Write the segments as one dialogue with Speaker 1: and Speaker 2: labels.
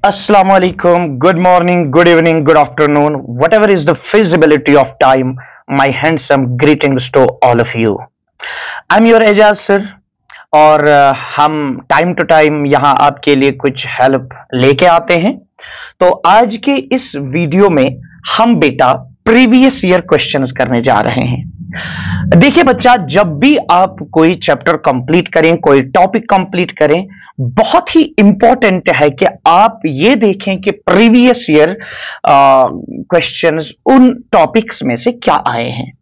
Speaker 1: Assalamu alaikum, good morning, good evening, good afternoon, whatever is the feasibility of time, my handsome greetings to all of you. I'm your Ejaz sir और हम time to time यहाँ आपके लिए कुछ help लेके आते हैं। तो आज के इस वीडियो में हम बेटा प्रीवियस ईयर क्वेश्चंस करने जा रहे हैं। देखिए बच्चा, जब भी आप कोई चैप्टर कंप्लीट करें, कोई टॉपिक कंप्लीट करें, बहुत ही इंपॉर्टेंट है कि आप ये देखें कि प्रीवियस ईयर क्वेश्चंस उन टॉपिक्स में से क्या आए हैं।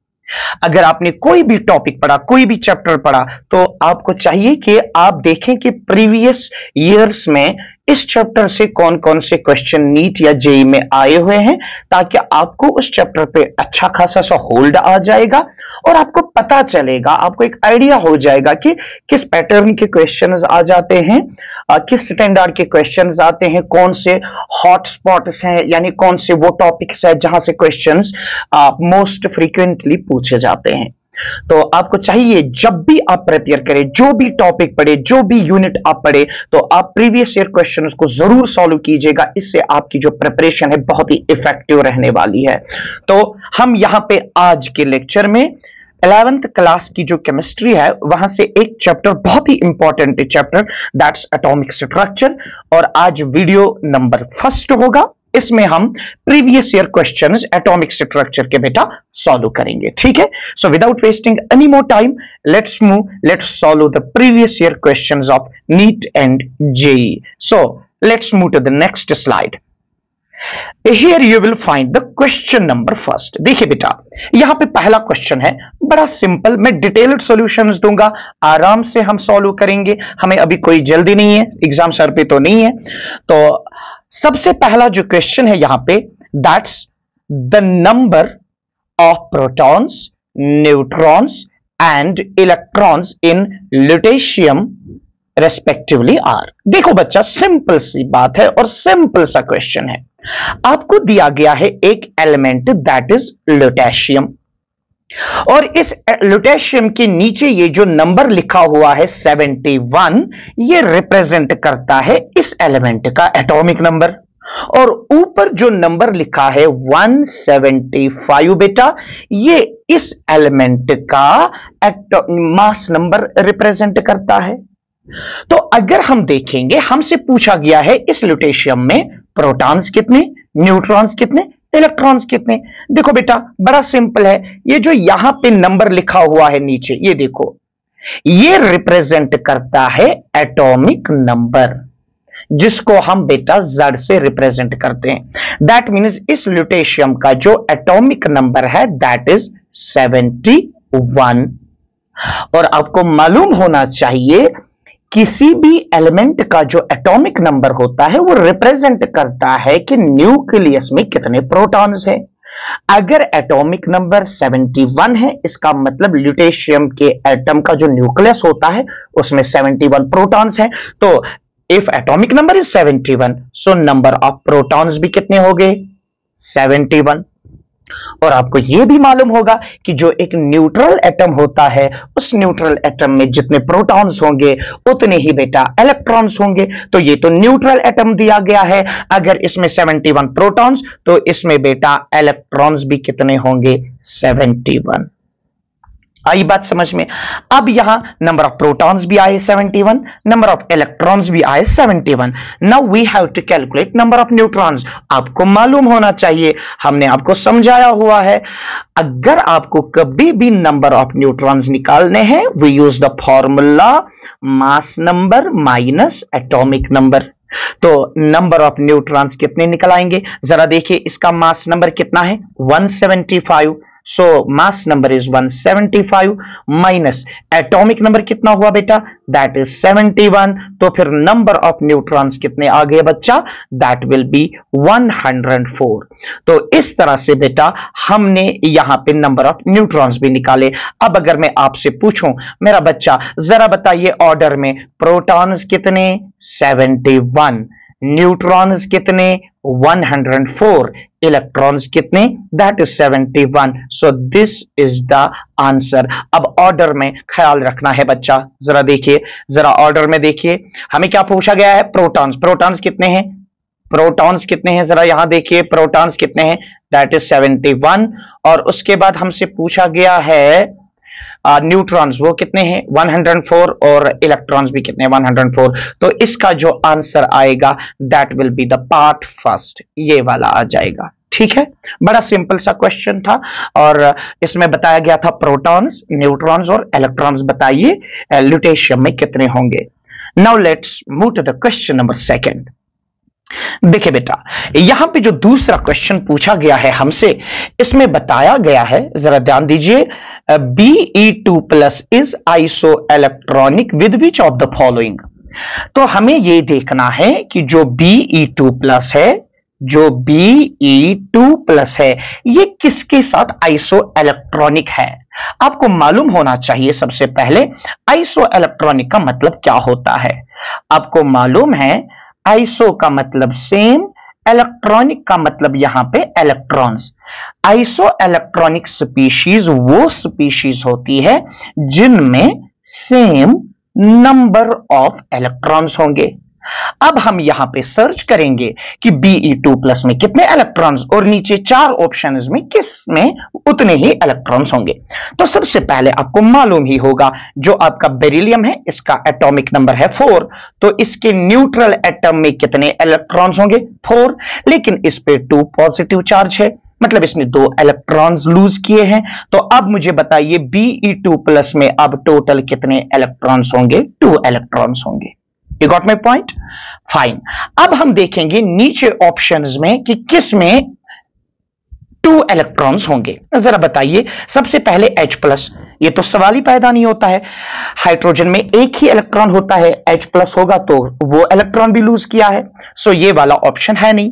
Speaker 1: अगर आपने कोई भी टॉपिक पढ़ा, कोई भी चैप्टर पढ़ा, तो आपको चाहिए कि आप देखें कि प्रीवियस ईयर्स में इस चैप्टर से कौन कौन से क्वेश्चन नीट या जेई में आए हुए हैं, ताकि आपको उस चैप्टर पे अच्छा खासा सा होल्ड आ जाएगा और आपको पता चलेगा, आपको एक आइडिया हो जाएगा कि किस पैटर्न के क्वेश्चंस आ जाते हैं, किस स्टैंडर्ड के क्वेश्चंस आते हैं, कौन से हॉट स्पॉट्स हैं, यानी कौन से वो टॉपिक्स हैं जहां से क्वेश्चंस मोस्ट फ्रीक्वेंटली पूछे जाते हैं। तो आपको चाहिए जब भी आप प्रिपेयर करें, जो भी टॉपिक पढ़े, जो भी यूनिट आप पढ़े, तो आप प्रीवियस ईयर क्वेश्चंस को जरूर सॉल्व कीजिएगा। इससे आपकी जो प्रिपरेशन है बहुत ही इफेक्टिव रहने वाली है। तो हम यहां पे आज के लेक्चर में 11th क्लास की जो केमिस्ट्री है वहां से एक चैप्टर, बहुत ही important chapter, that's atomic structure, और आज वीडियो नंबर फर्स्ट होगा। इसमें हम previous year questions atomic structure के बेटा सॉल्व करेंगे, ठीक है। So without wasting any more time, let's solve the previous year questions of NEET and JEE. So let's move to the next slide. Here you will find the question number first। देखिए बेटा, यहां पे पहला question है, बड़ा simple, मैं detailed solutions दूंगा, आराम से हम सॉल्व करेंगे, हमें अभी कोई जल्दी नहीं है, एग्जाम सर पे तो नहीं है। तो सबसे पहला जो क्वेश्चन है यहां पे, that's the number of protons, neutrons and electrons in lutetium respectively are. देखो बच्चा, सिंपल सी बात है और सिंपल सा क्वेश्चन है। आपको दिया गया है एक एलिमेंट, दैट इज लुटेशियम, और इस लुटेशियम के नीचे ये जो नंबर लिखा हुआ है 71, ये रिप्रेजेंट करता है इस एलिमेंट का एटॉमिक नंबर, और ऊपर जो नंबर लिखा है 175 बेटा, ये इस एलिमेंट का मास नंबर रिप्रेजेंट करता है। तो अगर हम देखेंगे, हमसे पूछा गया है इस लुटेशियम में प्रोटॉन्स कितने, न्यूट्रॉन्स कितने, इलेक्ट्रॉन्स कितने। देखो बेटा, बड़ा सिंपल है, ये जो यहां पे नंबर लिखा हुआ है नीचे, ये देखो, ये रिप्रेजेंट करता है एटॉमिक नंबर, जिसको हम बेटा Z से रिप्रेजेंट करते हैं। दैट मीन्स इस लुटेशियम का जो एटॉमिक नंबर है दैट इज 71। और आपको मालूम होना चाहिए, किसी भी एलिमेंट का जो एटॉमिक नंबर होता है वो रिप्रेजेंट करता है कि न्यूक्लियस में कितने प्रोटॉन्स हैं। अगर एटॉमिक नंबर 71 है, इसका मतलब लुटेशियम के एटम का जो न्यूक्लियस होता है उसमें 71 प्रोटॉन्स हैं। तो if atomic number is 71, so number of protons भी कितने हो गए, 71। और आपको यह भी मालूम होगा कि जो एक न्यूट्रल एटम होता है, उस न्यूट्रल एटम में जितने प्रोटॉन्स होंगे उतने ही बेटा इलेक्ट्रॉन्स होंगे। तो ये तो न्यूट्रल एटम दिया गया है, अगर इसमें 71 प्रोटॉन्स, तो इसमें बेटा इलेक्ट्रॉन्स भी कितने होंगे, 71। आई बात समझ में। अब यहां नंबर ऑफ प्रोटॉन्स भी आए 71, नंबर ऑफ इलेक्ट्रॉन्स भी आए 71। Now we have to calculate number of neutrons. आपको मालूम होना चाहिए, हमने आपको समझाया हुआ है, अगर आपको कभी भी नंबर ऑफ न्यूट्रॉन्स निकालने हैं, we use the formula mass number minus atomic number. तो नंबर ऑफ न्यूट्रॉन्स कितने निकल आएंगे, जरा देखिए, इसका मास नंबर कितना है, 175। So mass number is 175 minus atomic number कितना हुआ बेटा, दैट इज 71। तो फिर नंबर ऑफ न्यूट्रॉन्स कितने आ गए बच्चा, दैट विल बी 104। तो इस तरह से बेटा हमने यहां पे नंबर ऑफ न्यूट्रॉन्स भी निकाले। अब अगर मैं आपसे पूछूं, मेरा बच्चा जरा बताइए ऑर्डर में, प्रोटॉन्स कितने, 71, न्यूट्रॉन्स कितने, 104, इलेक्ट्रॉन्स कितने, that is 71। So this is the answer. अब ऑर्डर में ख्याल रखना है बच्चा, जरा देखिए, जरा ऑर्डर में देखिए, हमें क्या पूछा गया है, प्रोटॉन्स। प्रोटॉन्स कितने हैं, प्रोटॉन्स कितने हैं जरा यहां देखिए, प्रोटॉन्स कितने हैं, दैट इज 71। और उसके बाद हमसे पूछा गया है न्यूट्रॉन्स, वो कितने हैं 104, और इलेक्ट्रॉन्स भी कितने हैं 104। तो इसका जो आंसर आएगा that will be the part first, ये वाला आ जाएगा। ठीक है, बड़ा सिंपल सा क्वेश्चन था और इसमें बताया गया था प्रोटॉन्स, न्यूट्रॉन्स और इलेक्ट्रॉन्स बताइए ल्यूटेशियम में कितने होंगे। Now let's move to the question number second. देखिए बेटा, यहां पे जो दूसरा क्वेश्चन पूछा गया है हमसे, इसमें बताया गया है, जरा ध्यान दीजिए, Be2 plus is isoelectronic with which of the following. तो हमें यह देखना है कि जो Be2 प्लस है, जो Be2 प्लस है, ये किसके साथ आइसो इलेक्ट्रॉनिक है। आपको मालूम होना चाहिए सबसे पहले आइसो इलेक्ट्रॉनिक का मतलब क्या होता है। आपको मालूम है आइसो का मतलब सेम, इलेक्ट्रॉनिक का मतलब यहां पे इलेक्ट्रॉन्स। आइसो इलेक्ट्रॉनिक स्पीशीज वो स्पीशीज होती है जिनमें सेम नंबर ऑफ इलेक्ट्रॉन्स होंगे। अब हम यहां पे सर्च करेंगे कि Be2 प्लस में कितने इलेक्ट्रॉन्स, और नीचे 4 ऑप्शंस में किस में उतने ही इलेक्ट्रॉन्स होंगे। तो सबसे पहले आपको मालूम ही होगा जो आपका बेरिलियम है, इसका एटॉमिक नंबर है 4, तो इसके न्यूट्रल एटम में कितने इलेक्ट्रॉन्स होंगे 4, लेकिन इस पे 2 पॉजिटिव चार्ज है, मतलब इसने 2 इलेक्ट्रॉन्स लूज किए हैं। तो अब मुझे बताइए Be2 प्लस में अब टोटल कितने इलेक्ट्रॉन्स होंगे, 2 इलेक्ट्रॉन्स होंगे। You got my point? Fine. अब हम देखेंगे नीचे ऑप्शंस में कि किस में 2 इलेक्ट्रॉन्स होंगे। जरा बताइए, सबसे पहले H प्लस, ये तो सवाल ही पैदा नहीं होता है, हाइड्रोजन में एक ही इलेक्ट्रॉन होता है, H प्लस होगा तो वो इलेक्ट्रॉन भी लूज किया है, सो ये वाला ऑप्शन है नहीं।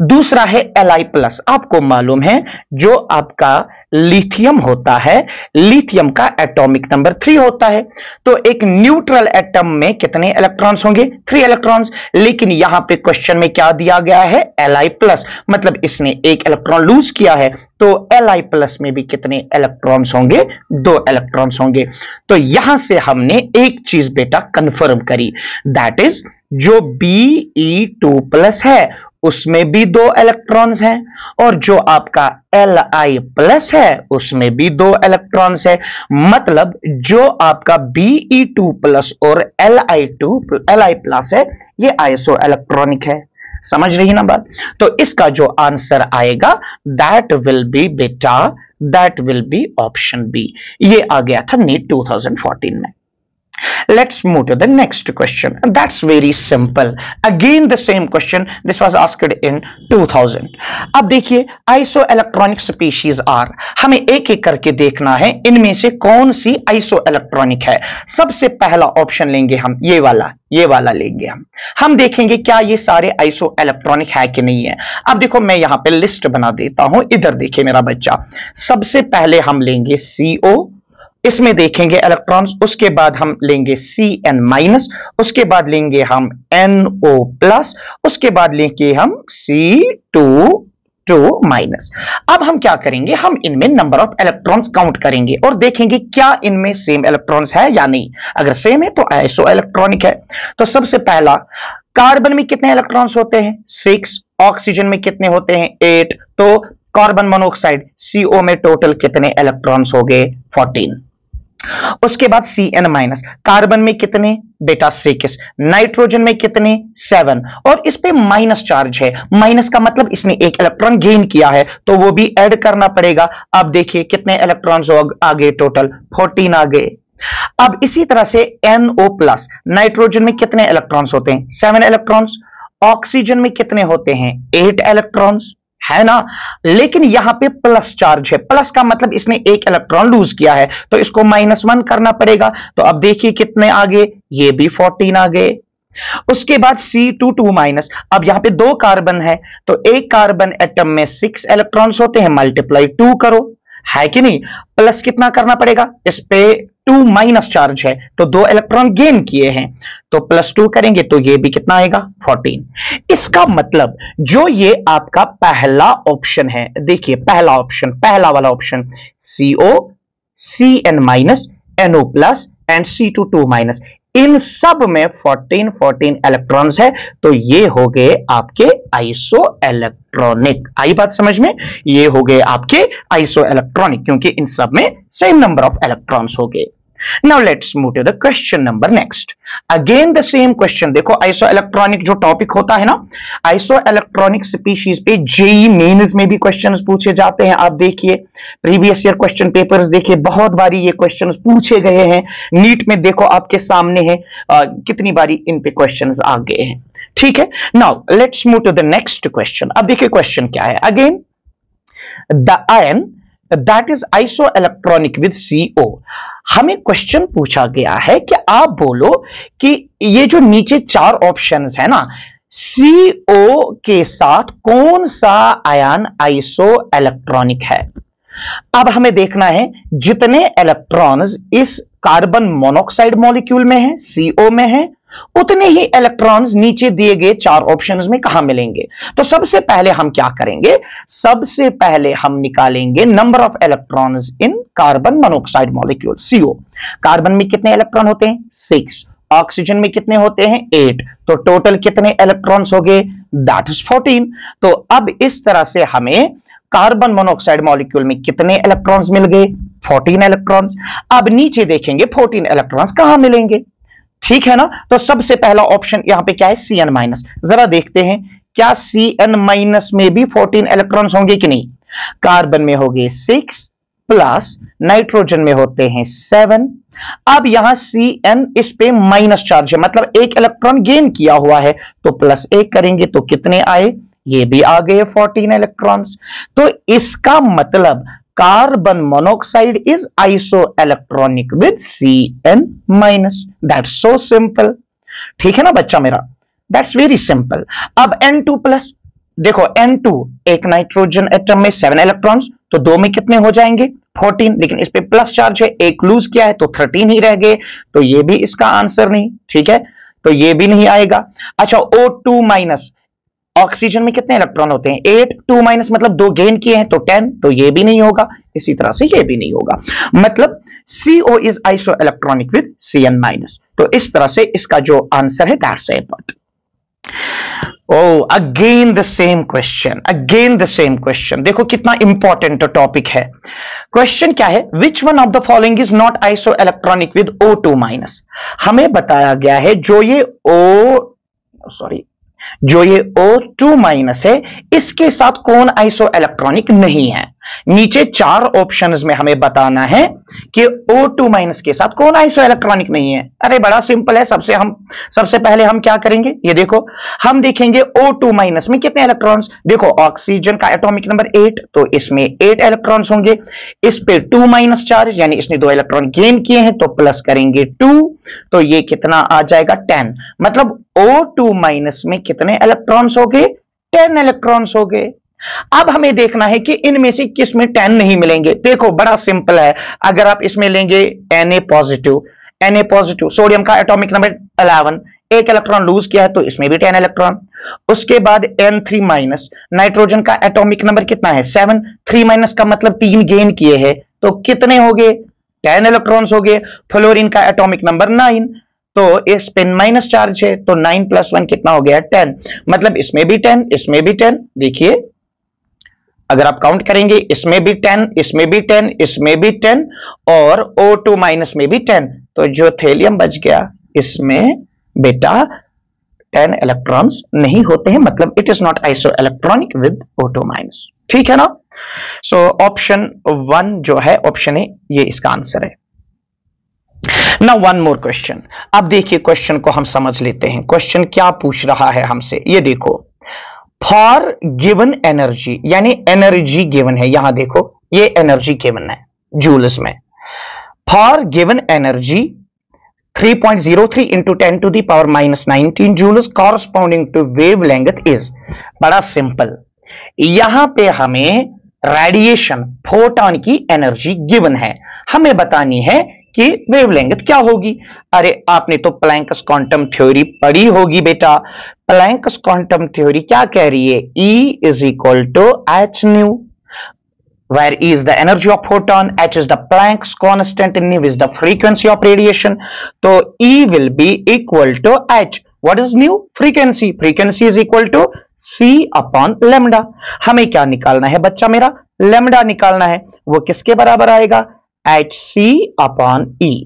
Speaker 1: दूसरा है Li प्लस, आपको मालूम है जो आपका लिथियम होता है, लिथियम का एटॉमिक नंबर 3 होता है, तो एक न्यूट्रल एटम में कितने इलेक्ट्रॉन्स होंगे 3 इलेक्ट्रॉन्स, लेकिन यहां पे क्वेश्चन में क्या दिया गया है Li प्लस, मतलब इसने एक इलेक्ट्रॉन लूज किया है, तो Li प्लस में भी कितने इलेक्ट्रॉन्स होंगे 2 इलेक्ट्रॉन्स होंगे। तो यहां से हमने एक चीज बेटा कंफर्म करी, दैट इज जो Be2 प्लस है उसमें भी 2 इलेक्ट्रॉन्स हैं, और जो आपका Li प्लस है उसमें भी 2 इलेक्ट्रॉन्स है, मतलब जो आपका Be2 प्लस और Li प्लस है ये आइसो इलेक्ट्रॉनिक है। समझ रही ना बात? तो इसका जो आंसर आएगा दैट विल बी बेटा, that will be option B. ये आ गया था नीट 2014 में। Let's move to the next question. That's very simple. Again the same question. This was asked in 2000. अब देखिए आइसो इलेक्ट्रॉनिक स्पीशीज आर, हमें एक एक करके देखना है इनमें से कौन सी आइसो इलेक्ट्रॉनिक है। सबसे पहला ऑप्शन लेंगे हम, ये वाला लेंगे हम देखेंगे क्या ये सारे आइसो इलेक्ट्रॉनिक है कि नहीं है। अब देखो मैं यहां पे लिस्ट बना देता हूं, इधर देखिए मेरा बच्चा। सबसे पहले हम लेंगे CO, इसमें देखेंगे इलेक्ट्रॉन्स, उसके बाद हम लेंगे Cn-, उसके बाद लेंगे हम NO+, उसके बाद लेंगे हम C2-। अब हम क्या करेंगे, हम इनमें नंबर ऑफ इलेक्ट्रॉन्स काउंट करेंगे और देखेंगे क्या इनमें सेम इलेक्ट्रॉन्स है या नहीं। अगर सेम है तो आइसो इलेक्ट्रॉनिक है। तो सबसे पहला, कार्बन में कितने इलेक्ट्रॉन्स होते हैं 6, ऑक्सीजन में कितने होते हैं 8, तो कार्बन मोनोऑक्साइड CO में टोटल कितने इलेक्ट्रॉन्स हो गए 14। उसके बाद Cn-, कार्बन में कितने बेटा 6, नाइट्रोजन में कितने 7, और इस पे माइनस चार्ज है, माइनस का मतलब इसने एक इलेक्ट्रॉन गेन किया है तो वो भी ऐड करना पड़ेगा। अब देखिए कितने इलेक्ट्रॉन्स आ गए टोटल 14 आ गए। अब इसी तरह से NO+, नाइट्रोजन में कितने इलेक्ट्रॉन्स होते हैं 7 इलेक्ट्रॉन्स, ऑक्सीजन में कितने होते हैं 8 इलेक्ट्रॉन्स, है ना, लेकिन यहां पे प्लस चार्ज है, प्लस का मतलब इसने एक इलेक्ट्रॉन लूज किया है तो इसको -1 करना पड़ेगा। तो अब देखिए कितने आ गए, ये भी 14 आ गए। उसके बाद C2-, अब यहां पे 2 कार्बन है तो एक कार्बन एटम में 6 इलेक्ट्रॉन्स होते हैं, मल्टीप्लाई 2 करो, है कि नहीं, प्लस कितना करना पड़ेगा, इस पे 2- चार्ज है तो 2 इलेक्ट्रॉन गेन किए हैं तो +2 करेंगे तो ये भी कितना आएगा 14। इसका मतलब जो ये आपका पहला ऑप्शन है, देखिए पहला ऑप्शन, पहला वाला option CO, Cn-, NO+ and C2-, इन सब में 14 इलेक्ट्रॉन्स है, तो ये हो गए आपके आइसो इलेक्ट्रॉनिक। आई बात समझ में? ये हो गए आपके आइसो इलेक्ट्रॉनिक क्योंकि इन सब में सेम नंबर ऑफ इलेक्ट्रॉन्स हो गए। Now let's move to the question number next. Again the same question. देखो आइसो इलेक्ट्रॉनिक जो टॉपिक होता है ना, आइसो इलेक्ट्रॉनिक स्पीशीज पे जेईई मेंस में भी क्वेश्चंस पूछे जाते हैं। आप देखिए प्रीवियस ईयर क्वेश्चन पेपर्स देखिए, बहुत बारी ये क्वेश्चंस पूछे गए हैं। नीट में देखो आपके सामने है, कितनी बारी इन पे क्वेश्चंस आ गए हैं। ठीक है, now let's move to the next question. अब देखिए क्वेश्चन क्या है। Again the ion that is isoelectronic with CO। हमें क्वेश्चन पूछा गया है कि आप बोलो कि ये जो नीचे 4 ऑप्शंस है ना, CO के साथ कौन सा आयन आइसो इलेक्ट्रॉनिक है। अब हमें देखना है जितने इलेक्ट्रॉन्स इस कार्बन मोनोऑक्साइड मॉलिक्यूल में है, CO में है, उतने ही इलेक्ट्रॉन्स नीचे दिए गए 4 ऑप्शंस में कहां मिलेंगे। तो सबसे पहले हम क्या करेंगे, सबसे पहले हम निकालेंगे number of electrons in carbon monoxide molecule CO। Carbon में कितने इलेक्ट्रॉन होते हैं? 6। ऑक्सीजन में कितने होते हैं? 8। तो टोटल कितने इलेक्ट्रॉन्स हो गए? That is 14। तो अब इस तरह से हमें कार्बन मोनोऑक्साइड मॉलिक्यूल में कितने इलेक्ट्रॉन्स मिल गए? 14 इलेक्ट्रॉन्स। अब नीचे देखेंगे 14 इलेक्ट्रॉन्स कहां मिलेंगे। ठीक है ना, तो सबसे पहला ऑप्शन यहां पे क्या है? CN-। जरा देखते हैं क्या CN- में भी 14 इलेक्ट्रॉन्स होंगे कि नहीं। कार्बन में हो गए 6 प्लस नाइट्रोजन में होते हैं 7। अब यहां CN इस पे माइनस चार्ज है, मतलब 1 इलेक्ट्रॉन गेन किया हुआ है, तो प्लस 1 करेंगे तो कितने आए? ये भी आ गए 14 इलेक्ट्रॉन्स। तो इसका मतलब carbon monoxide is isoelectronic with CN-। That's so simple. ठीक है ना बच्चा मेरा, दैट्स वेरी सिंपल। अब N2+, देखो N2 एक नाइट्रोजन एटम में 7 इलेक्ट्रॉन्स, तो 2 में कितने हो जाएंगे? 14। लेकिन इस पे प्लस चार्ज है, एक लूज किया है, तो 13 ही रह गए, तो ये भी इसका आंसर नहीं। ठीक है, तो ये भी नहीं आएगा। अच्छा O2-, ऑक्सीजन में कितने इलेक्ट्रॉन होते हैं? 8। 2- मतलब 2 गेन किए हैं, तो 10, तो ये भी नहीं होगा। इसी तरह से ये भी नहीं होगा, मतलब CO is isoelectronic with CN-। तो इस तरह से इसका जो आंसर है that's it. Oh, again the same question, again the same question। देखो कितना इंपॉर्टेंट टॉपिक है। क्वेश्चन क्या है? Which one of the following is not isoelectronic with O2-। हमें बताया गया है जो ये O2- है, इसके साथ कौन आइसो इलेक्ट्रॉनिक नहीं है। नीचे 4 ऑप्शंस में हमें बताना है कि O2- के साथ कौन आइसो इलेक्ट्रॉनिक नहीं है। अरे बड़ा सिंपल है। सबसे पहले हम क्या करेंगे, ये देखो हम देखेंगे O2- में कितने इलेक्ट्रॉन्स। देखो ऑक्सीजन का एटॉमिक नंबर 8, तो इसमें 8 इलेक्ट्रॉन्स होंगे। इस पे 2- चार्ज, यानी इसने 2 इलेक्ट्रॉन गेन किए हैं, तो प्लस करेंगे 2, तो ये कितना आ जाएगा? 10। मतलब O2- में कितने इलेक्ट्रॉन्स हो गए? 10 इलेक्ट्रॉन्स हो गए। अब हमें देखना है कि इनमें से किस में 10 नहीं मिलेंगे। देखो बड़ा सिंपल है, अगर आप इसमें लेंगे Na+, सोडियम का एटॉमिक नंबर 11, 1 इलेक्ट्रॉन लूज किया है, तो इसमें भी 10 इलेक्ट्रॉन। उसके बाद N3-, नाइट्रोजन का एटॉमिक नंबर कितना है? 7। 3- का मतलब 3 गेन किए हैं, तो कितने हो गए? 10 इलेक्ट्रॉन्स हो गए। फ्लोरीन का एटॉमिक नंबर 9, तो इस पे माइनस चार्ज है, तो 9 + 1 कितना हो गया? 10। मतलब इसमें भी 10, इसमें भी 10। देखिए अगर आप काउंट करेंगे, इसमें भी 10, इसमें भी 10, इसमें भी 10, और O2- में भी 10, तो जो थेलियम बच गया इसमें बेटा 10 इलेक्ट्रॉन्स नहीं होते हैं, मतलब it is not iso electronic with O2-। ठीक है ना। सो ऑप्शन 1 जो है, ऑप्शन ए, ये इसका आंसर है। Now one more question. अब देखिए क्वेश्चन को हम समझ लेते हैं। क्वेश्चन क्या पूछ रहा है हमसे, ये देखो। फॉर गिवन एनर्जी, यानी एनर्जी गिवन है, यहां देखो ये एनर्जी गिवन है जूल्स में। For given energy 3.03 into 10⁻⁻19 joules corresponding to wavelength is. बड़ा सिंपल, यहां पे हमें रेडिएशन फोटॉन की एनर्जी गिवन है, हमें बतानी है कि वेवलेंथ क्या होगी। अरे आपने तो प्लैंक्स क्वांटम थ्योरी पढ़ी होगी बेटा। प्लैंक्स क्वांटम थ्योरी क्या कह रही है? E = h ν। where E is the energy of photon, H is the Planck's constant, and nu is the frequency of radiation. तो E will be equal to H. What is nu? Frequency. Frequency is equal to C upon lambda. हमें क्या निकालना है बच्चा मेरा? Lambda निकालना है. वो किसके बराबर आएगा? HC upon E.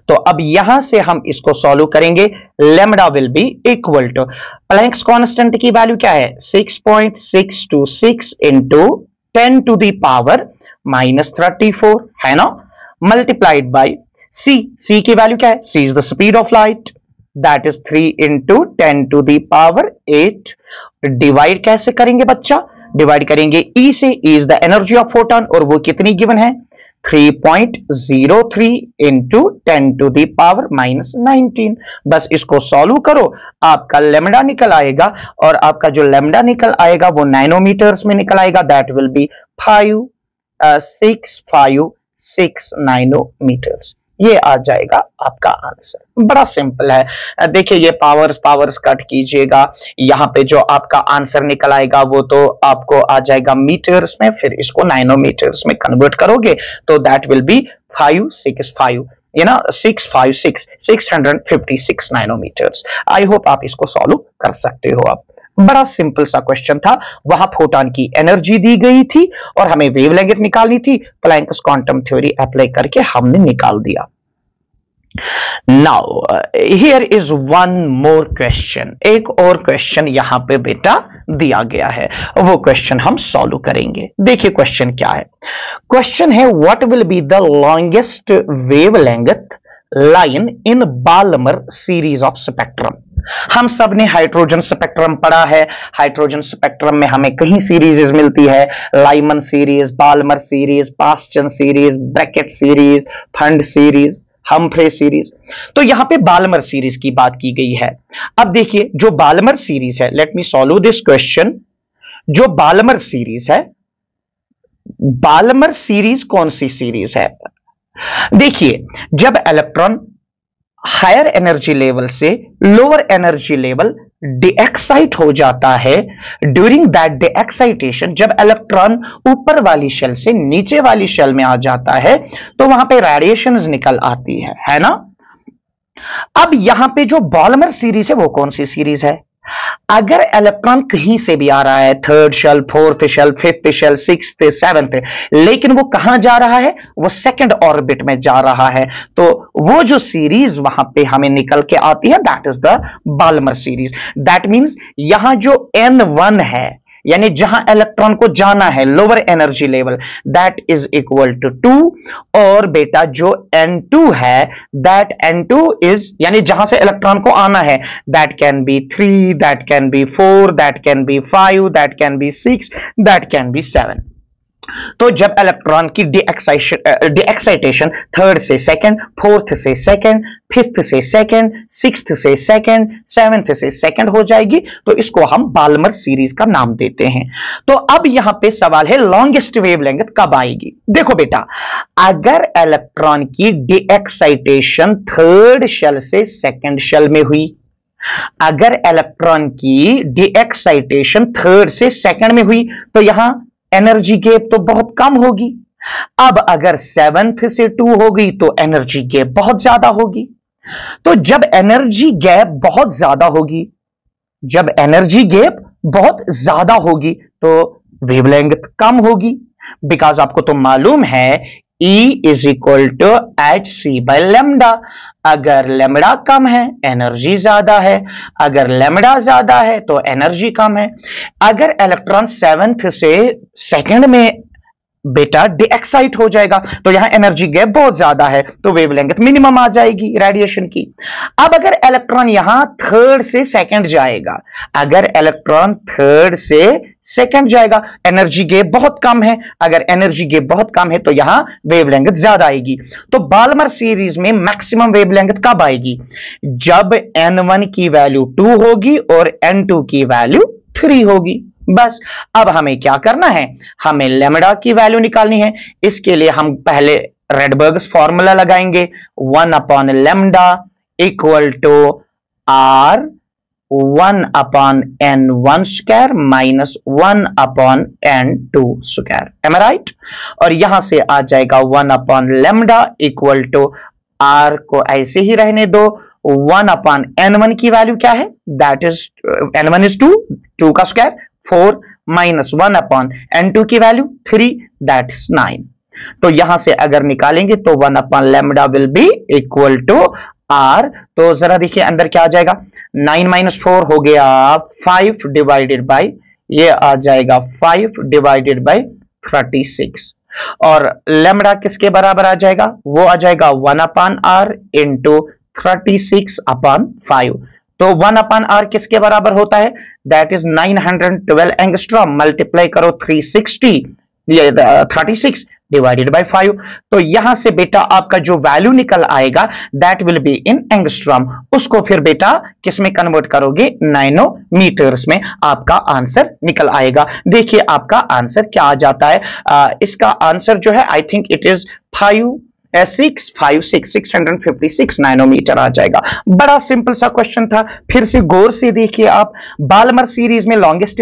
Speaker 1: तो अब यहां से हम इसको सॉल्व करेंगे. Lambda will be equal to Planck's constant की वैल्यू क्या है? 6.626 इंटू 10 to the power -34 है ना, मल्टीप्लाइड बाय C. C की वैल्यू क्या है? C is the speed of light, that is 3 into 10 to the power 8. Divide कैसे करेंगे बच्चा? डिवाइड करेंगे E से. E is the energy of photon और वो कितनी गिवन है? 3.03 into 10 to the power -19. बस इसको सॉल्व करो, आपका लैम्डा निकल आएगा और आपका जो लैम्डा निकल आएगा वो नैनोमीटर्स में निकल आएगा. That will be 5656 nanometers. ये आ जाएगा आपका आंसर. बड़ा सिंपल है. देखिए ये पावर्स कट कीजिएगा, यहां पे जो आपका आंसर निकल आएगा वो तो आपको आ जाएगा मीटर्स में, फिर इसको नैनोमीटर्स में कन्वर्ट करोगे तो that will be 565, 656 nanometers. I hope आप इसको सॉल्व कर सकते हो. आप बड़ा सिंपल सा क्वेश्चन था. वहां फोटॉन की एनर्जी दी गई थी और हमें वेवलेंथ निकालनी थी. प्लैंक्स क्वांटम थ्योरी अप्लाई करके हमने निकाल दिया. Now here is one more question. एक और क्वेश्चन यहां पे बेटा दिया गया है, वो क्वेश्चन हम सॉल्व करेंगे. देखिए क्वेश्चन क्या है. क्वेश्चन है what will be the longest wavelength line in Balmer series of spectrum. हम सब ने हाइड्रोजन स्पेक्ट्रम पढ़ा है. हाइड्रोजन स्पेक्ट्रम में हमें कई सीरीज मिलती है. Lyman series, Balmer series, Paschen series, Brackett series, Pfund series, Humphrey series. तो यहां पे बाल्मर सीरीज की बात की गई है. अब देखिए जो बाल्मर सीरीज है, let me solve this question. जो बाल्मर सीरीज है, बाल्मर सीरीज कौन सी सीरीज है? देखिए जब इलेक्ट्रॉन हायर एनर्जी लेवल से लोअर एनर्जी लेवल डीएक्साइट हो जाता है, ड्यूरिंग दैट डीएक्साइटेशन जब इलेक्ट्रॉन ऊपर वाली शेल से नीचे वाली शेल में आ जाता है तो वहां पे रेडिएशंस निकल आती है ना. अब यहां पे जो बाल्मर सीरीज है वो कौन सी सीरीज है? अगर इलेक्ट्रॉन कहीं से भी आ रहा है, third shell, fourth shell, fifth shell, sixth, seventh, लेकिन वो कहां जा रहा है? वो सेकंड ऑर्बिट में जा रहा है. तो वो जो सीरीज वहां पे हमें निकल के आती है that is the Balmer series. That means यहां जो N1 है, यानी जहां इलेक्ट्रॉन को जाना है lower energy level, that is equal to 2. और बेटा जो N2 है, दैट N2 इज यानी जहां से इलेक्ट्रॉन को आना है, that can B 3, that can B 4, that can B 5, that can B 6, that can B 7. तो जब इलेक्ट्रॉन की डीएक्साइटेशन थर्ड से सेकंड, फोर्थ से सेकंड, फिफ्थ से सेकंड, सिक्स्थ से सेकंड, सेवंथ से सेकंड हो जाएगी तो इसको हम बाल्मर सीरीज का नाम देते हैं. तो अब यहां पे सवाल है लॉन्गेस्ट वेवलेंथ कब आएगी? देखो बेटा अगर इलेक्ट्रॉन की डीएक्साइटेशन थर्ड शेल से सेकंड शेल में हुई, अगर इलेक्ट्रॉन की डीएक्साइटेशन थर्ड से सेकंड में हुई तो यहां एनर्जी गैप तो बहुत कम होगी. अब अगर सेवंथ से 2 होगी तो एनर्जी गैप बहुत ज्यादा होगी. तो जब एनर्जी गैप बहुत ज्यादा होगी, जब एनर्जी गैप बहुत ज्यादा होगी तो वेवलेंथ कम होगी. बिकॉज आपको तो मालूम है E is equal to HC by lambda. अगर लैम्डा कम है एनर्जी ज्यादा है, अगर लैम्डा ज्यादा है तो एनर्जी कम है. अगर इलेक्ट्रॉन सेवंथ से सेकंड में बेटा डीएक्साइट हो जाएगा तो यहां एनर्जी गैप बहुत ज्यादा है तो वेवलेंथ मिनिमम आ जाएगी रेडिएशन की. अब अगर इलेक्ट्रॉन यहां थर्ड से सेकंड जाएगा, अगर इलेक्ट्रॉन थर्ड से सेकंड जाएगा, एनर्जी गैप बहुत कम है, अगर एनर्जी गैप बहुत कम है तो यहां वेवलेंथ ज्यादा आएगी. तो बाल्मर सीरीज में मैक्सिमम वेवलेंथ कब आएगी? जब N1 की वैल्यू 2 होगी और N2 की वैल्यू 3 होगी. बस अब हमें क्या करना है? हमें लैम्डा की वैल्यू निकालनी है. इसके लिए हम पहले रेडबर्ग्स फॉर्मूला लगाएंगे. 1 upon lambda equal to R 1/n1 square minus 1/n2 square, am I right. और यहां से आ जाएगा 1/लैम्डा इक्वल टू r को ऐसे ही रहने दो, 1/n1 की वैल्यू क्या है, दैट इज n1 इज 2 का स्क्वायर 4 माइनस 1/n2 की वैल्यू 3 दैट इज 9। तो यहां से अगर निकालेंगे तो 1/लैम्डा will be equal to r। तो जरा देखिए अंदर क्या आ जाएगा, 9 माइनस 4 हो गया 5 डिवाइडेड बाई, ये आ जाएगा 5 डिवाइडेड बाई 36। और लैम्डा किसके बराबर आ जाएगा, वो आ जाएगा 1/r इंटू 36/5। तो 1/r किसके बराबर होता है, दैट इज 912 एंगस्ट्रॉम, मल्टीप्लाई करो 360 36 डिवाइडेड बाय 5। तो यहां से बेटा आपका जो वैल्यू निकल आएगा that will be in angstrom, उसको फिर बेटा किस में कन्वर्ट करोगे, नैनोमीटर्स में आपका आंसर निकल आएगा। देखिए आपका आंसर क्या आ जाता है, इसका आंसर जो है I think it is 656 nanometer आ जाएगा। बड़ा सिंपल सा क्वेश्चन था, फिर से गौर से देखिए आप। बाल्मर सीरीज में लॉन्गेस्ट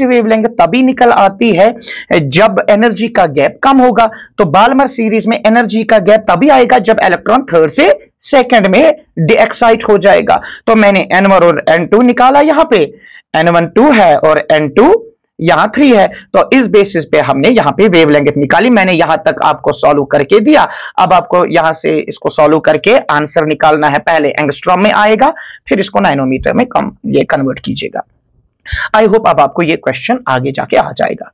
Speaker 1: वेवलेंथ तभी निकल आती है जब एनर्जी का गैप कम होगा। तो बाल्मर सीरीज में एनर्जी का गैप तभी आएगा जब इलेक्ट्रॉन थर्ड से सेकंड में डीएक्साइट हो जाएगा। तो मैंने n1 और n2 निकाला, यहां पे n1 2 है और n2 यहां 3 है। तो इस बेसिस पे हमने यहां पे वेवलेंथ निकाली। मैंने यहां तक आपको सॉल्व करके दिया, अब आपको यहां से इसको सॉल्व करके आंसर निकालना है। पहले एंगस्ट्रॉम में आएगा, फिर इसको नैनोमीटर में ये कन्वर्ट कीजिएगा। आई होप अब आपको ये क्वेश्चन आगे जाके आ जाएगा।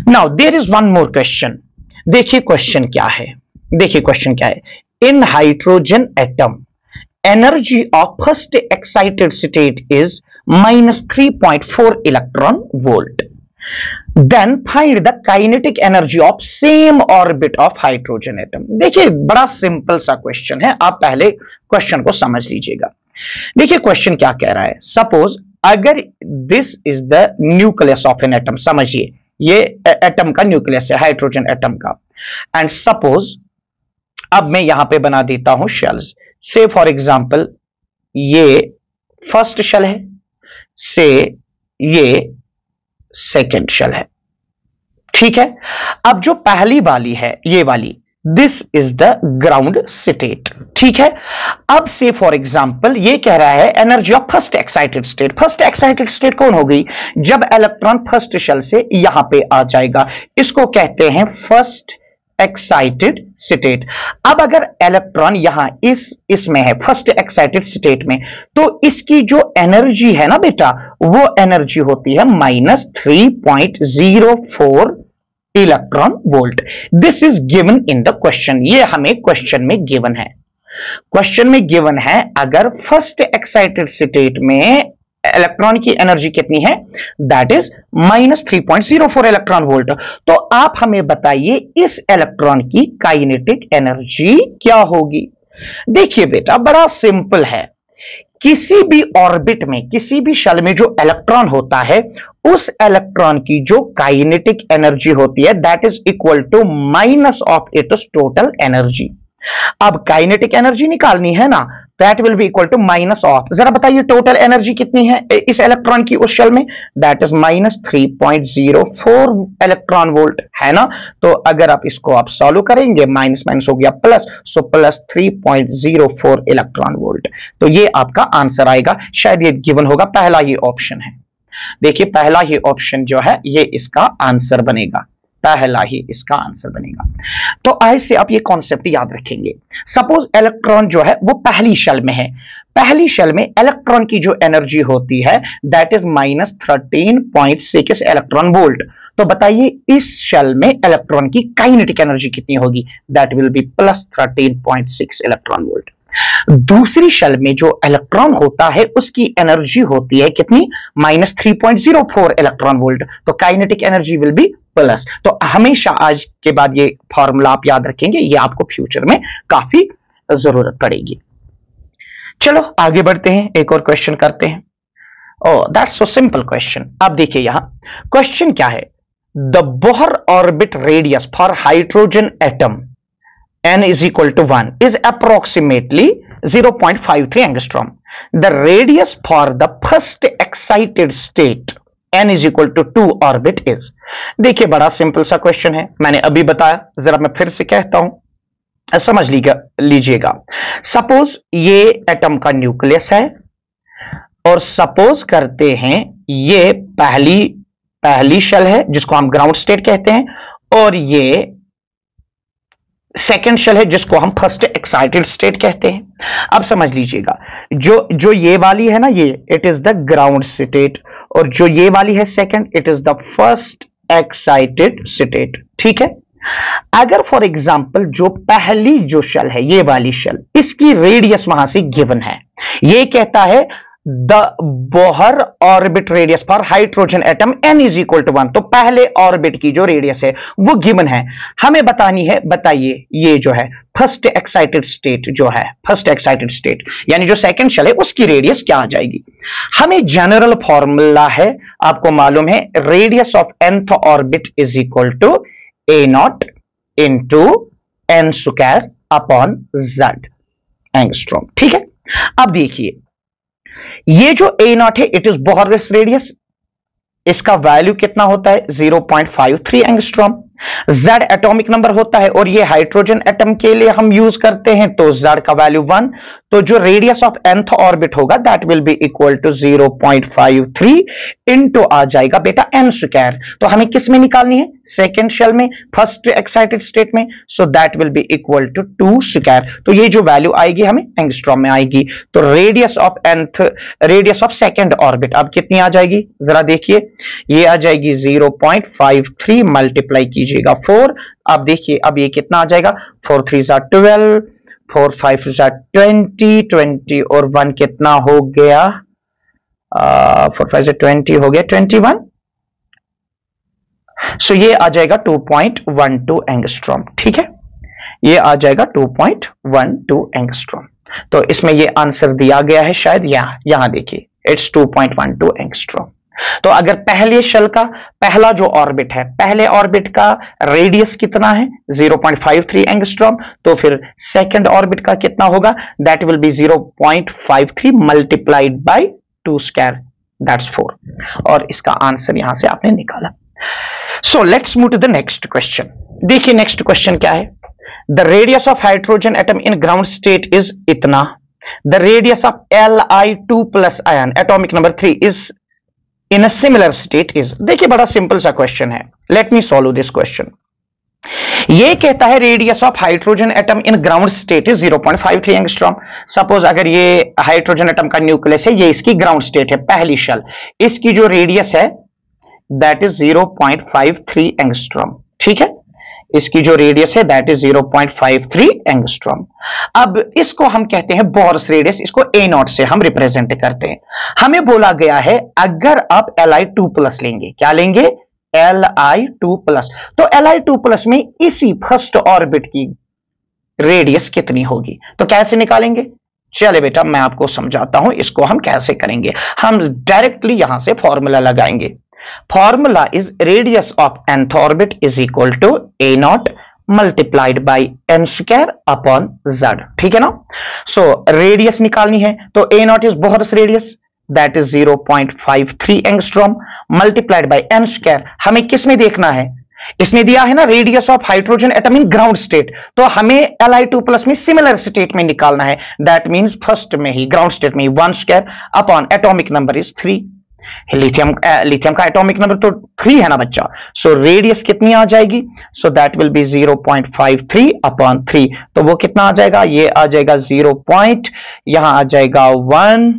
Speaker 1: Now there is one more question. देखिए क्वेश्चन क्या है, in hydrogen atom energy of first excited state is -3.4 electron volt, then find the kinetic energy of same orbit of hydrogen atom. देखिए बड़ा सिंपल सा क्वेश्चन है, आप पहले question को समझ लीजिएगा। देखिए क्वेश्चन क्या कह रहा है, सपोज अगर this is the nucleus of an atom, समझिए ये एटम का न्यूक्लियस है, हाइड्रोजन एटम का, एंड सपोज अब मैं यहां पे बना देता हूं शेल्स। से फॉर एग्जांपल ये फर्स्ट शेल है, से ये सेकेंड शेल है, ठीक है। अब जो पहली वाली है ये वाली, this is the ground state, ठीक है। अब से फॉर एग्जांपल ये कह रहा है energy of first excited state. First excited state कौन हो गई, जब इलेक्ट्रॉन फर्स्ट शेल से यहां पे आ जाएगा, इसको कहते हैं फर्स्ट एक्साइटेड स्टेट। अब अगर इलेक्ट्रॉन यहां इसमें है फर्स्ट एक्साइटेड स्टेट में, तो इसकी जो एनर्जी है ना बेटा, वो एनर्जी होती है -3.04 electron volt. This is given in the question, ये हमें क्वेश्चन में गिवन है। क्वेश्चन में गिवन है अगर फर्स्ट एक्साइटेड स्टेट में इलेक्ट्रॉन की एनर्जी कितनी है, दैट इज -3.04 इलेक्ट्रॉन वोल्ट। तो आप हमें बताइए इस इलेक्ट्रॉन की काइनेटिक एनर्जी क्या होगी। देखिए बेटा बड़ा सिंपल है, किसी भी ऑर्बिट में, किसी भी शेल में जो इलेक्ट्रॉन होता है, उस इलेक्ट्रॉन की जो काइनेटिक एनर्जी होती है that is equal to minus of its total energy. अब काइनेटिक एनर्जी निकालनी है ना, that will be equal to minus of, जरा बताइए टोटल एनर्जी कितनी है इस इलेक्ट्रॉन की उस शेल में, दैट इज -3.04 इलेक्ट्रॉन वोल्ट, है ना। तो अगर आप इसको आप सॉल्व करेंगे, माइनस माइनस हो गया plus, so plus 3.04 electron volt. तो ये आपका आंसर आएगा, शायद ये गिवन होगा, पहला ही ऑप्शन है। देखिए पहला ही ऑप्शन जो है ये इसका आंसर बनेगा, पहला ही इसका आंसर बनेगा। तो ऐसे आप ये कॉन्सेप्ट याद रखेंगे। सपोज इलेक्ट्रॉन जो है वो पहली शेल में है, पहली शेल में इलेक्ट्रॉन की जो एनर्जी होती है दैट इज -13.6 इलेक्ट्रॉन वोल्ट। तो बताइए इस शेल में इलेक्ट्रॉन की काइनेटिक एनर्जी कितनी होगी, that will B +13.6 electron volt. दूसरी शेल में जो इलेक्ट्रॉन होता है उसकी एनर्जी होती है कितनी, -3.04 इलेक्ट्रॉन वोल्ट। तो kinetic energy will be plus. तो हमेशा आज के बाद ये फॉर्मूला आप याद रखेंगे, ये आपको फ्यूचर में काफी जरूरत पड़ेगी। चलो आगे बढ़ते हैं, एक और क्वेश्चन करते हैं। Oh that's so simple question. अब देखिए यहां क्वेश्चन क्या है, the Bohr orbit radius for hydrogen atom n is equal to 1 is approximately 0.53 angstrom. The radius for the first excited state n is equal to 2 orbit is. देखिए बड़ा simple सा question है, मैंने अभी बताया, जरा मैं फिर से कहता हूं, समझ लीजिएगा। सपोज ये एटम का न्यूक्लियस है और सपोज करते हैं ये पहली शेल है जिसको हम ग्राउंड स्टेट कहते हैं, और ये सेकेंड शेल है जिसको हम फर्स्ट एक्साइटेड स्टेट कहते हैं। अब समझ लीजिएगा, जो ये वाली है ना, ये it is the ground state, और जो ये वाली है second, it is the first excited state. ठीक है, अगर फॉर एग्जांपल जो पहली जो शेल है, ये वाली शेल, इसकी रेडियस वहां से गिवन है, ये कहता है the Bohr orbit radius for hydrogen atom n is equal to 1, तो पहले ऑर्बिट की जो रेडियस है वो गिवन है, हमें बतानी है। बताइए ये जो है फर्स्ट एक्साइटेड स्टेट, जो है फर्स्ट एक्साइटेड स्टेट यानी जो सेकंड शेल है, उसकी रेडियस क्या आ जाएगी। हमें जनरल फॉर्मूला है, आपको मालूम है, radius of nth orbit is equal to a not into n square upon z angstrom. ठीक है, अब देखिए ये जो a नॉट है, इट इज बोहरस रेडियस, इसका वैल्यू कितना होता है 0.53 एंगस्ट्रॉम। Z एटॉमिक नंबर होता है, और ये हाइड्रोजन एटम के लिए हम यूज करते हैं, तो Z का वैल्यू 1, तो जो रेडियस ऑफ nth ऑर्बिट होगा that will be equal to 0.53 into आ जाएगा बेटा n स्क्वायर। तो हमें किस में निकालनी है, सेकेंड शेल में, फर्स्ट एक्साइटेड स्टेट में, so that will be equal to 2 square. तो ये जो वैल्यू आएगी हमें एंगस्ट्रॉम में आएगी। तो रेडियस ऑफ सेकेंड ऑर्बिट अब कितनी आ जाएगी, जरा देखिए, ये आ जाएगी 0.53 मल्टीप्लाई कीजिएगा 4। अब देखिए अब ये कितना आ जाएगा, 4 3 12, 4 5 20, 20 और 1 कितना हो गया, 4 5 20 हो गया 21। सो ये आ जाएगा 2.12 एंगस्ट्रॉम। ठीक है, ये आ जाएगा 2.12 एंगस्ट्रॉम। तो इसमें ये आंसर दिया गया है शायद, यहां देखिए इट्स 2.12 एंगस्ट्रॉम। तो अगर पहले शेल का पहला जो ऑर्बिट है, पहले ऑर्बिट का रेडियस कितना है 0.53 एंगस्ट्रॉम, तो फिर सेकंड ऑर्बिट का कितना होगा, that will be 0.53 multiplied by 2 square, that's 4, और इसका आंसर यहां से आपने निकाला। So let's move to the next question. देखिए नेक्स्ट क्वेश्चन क्या है, the radius of hydrogen atom in ground state is इतना, the radius of Li2 plus ion atomic number 3 is in a similar state is. देखिए बड़ा simple सा question है, let me solve this question. ये कहता है radius of hydrogen atom in ground state is 0.53 angstrom. Suppose अगर ये hydrogen atom का न्यूक्लियस है, ये इसकी ग्राउंड स्टेट है, पहली शेल, इसकी जो रेडियस है दैट इज 0.53 एंगस्ट्रॉम। ठीक है, इसकी जो रेडियस है दैट इज 0.53 एंगस्ट्रॉम। अब इसको हम कहते हैं बोहर्स रेडियस, इसको a नॉट से हम रिप्रेजेंट करते हैं। हमें बोला गया है अगर आप Li2 प्लस लेंगे, क्या लेंगे, Li2 प्लस, तो Li2 प्लस में इसी फर्स्ट ऑर्बिट की रेडियस कितनी होगी, तो कैसे निकालेंगे, चले बेटा मैं आपको समझाता हूं इसको हम कैसे करेंगे। हम डायरेक्टली यहां से फॉर्मूला लगाएंगे। Formula is radius of nth orbit is equal to a naught multiplied by n square upon z। ठीक है ना, सो रेडियस निकालनी है, तो a naught is Bohr's radius, that is 0.53 angstrom multiplied by n square. हमें किस में देखना है, इसने दिया है ना radius of hydrogen atom in ground state, तो हमें Li2 प्लस में सिमिलर स्टेट में निकालना है, दैट मींस फर्स्ट में ही ग्राउंड स्टेट में 1 square upon atomic number is 3। Lithium का एटॉमिक नंबर तो 3 है ना बच्चा, सो रेडियस कितनी आ जाएगी, सो दैट विल बी 0.53 अपॉन 3, तो वो कितना आ जाएगा, ये आ जाएगा 0. यहां आ जाएगा 1,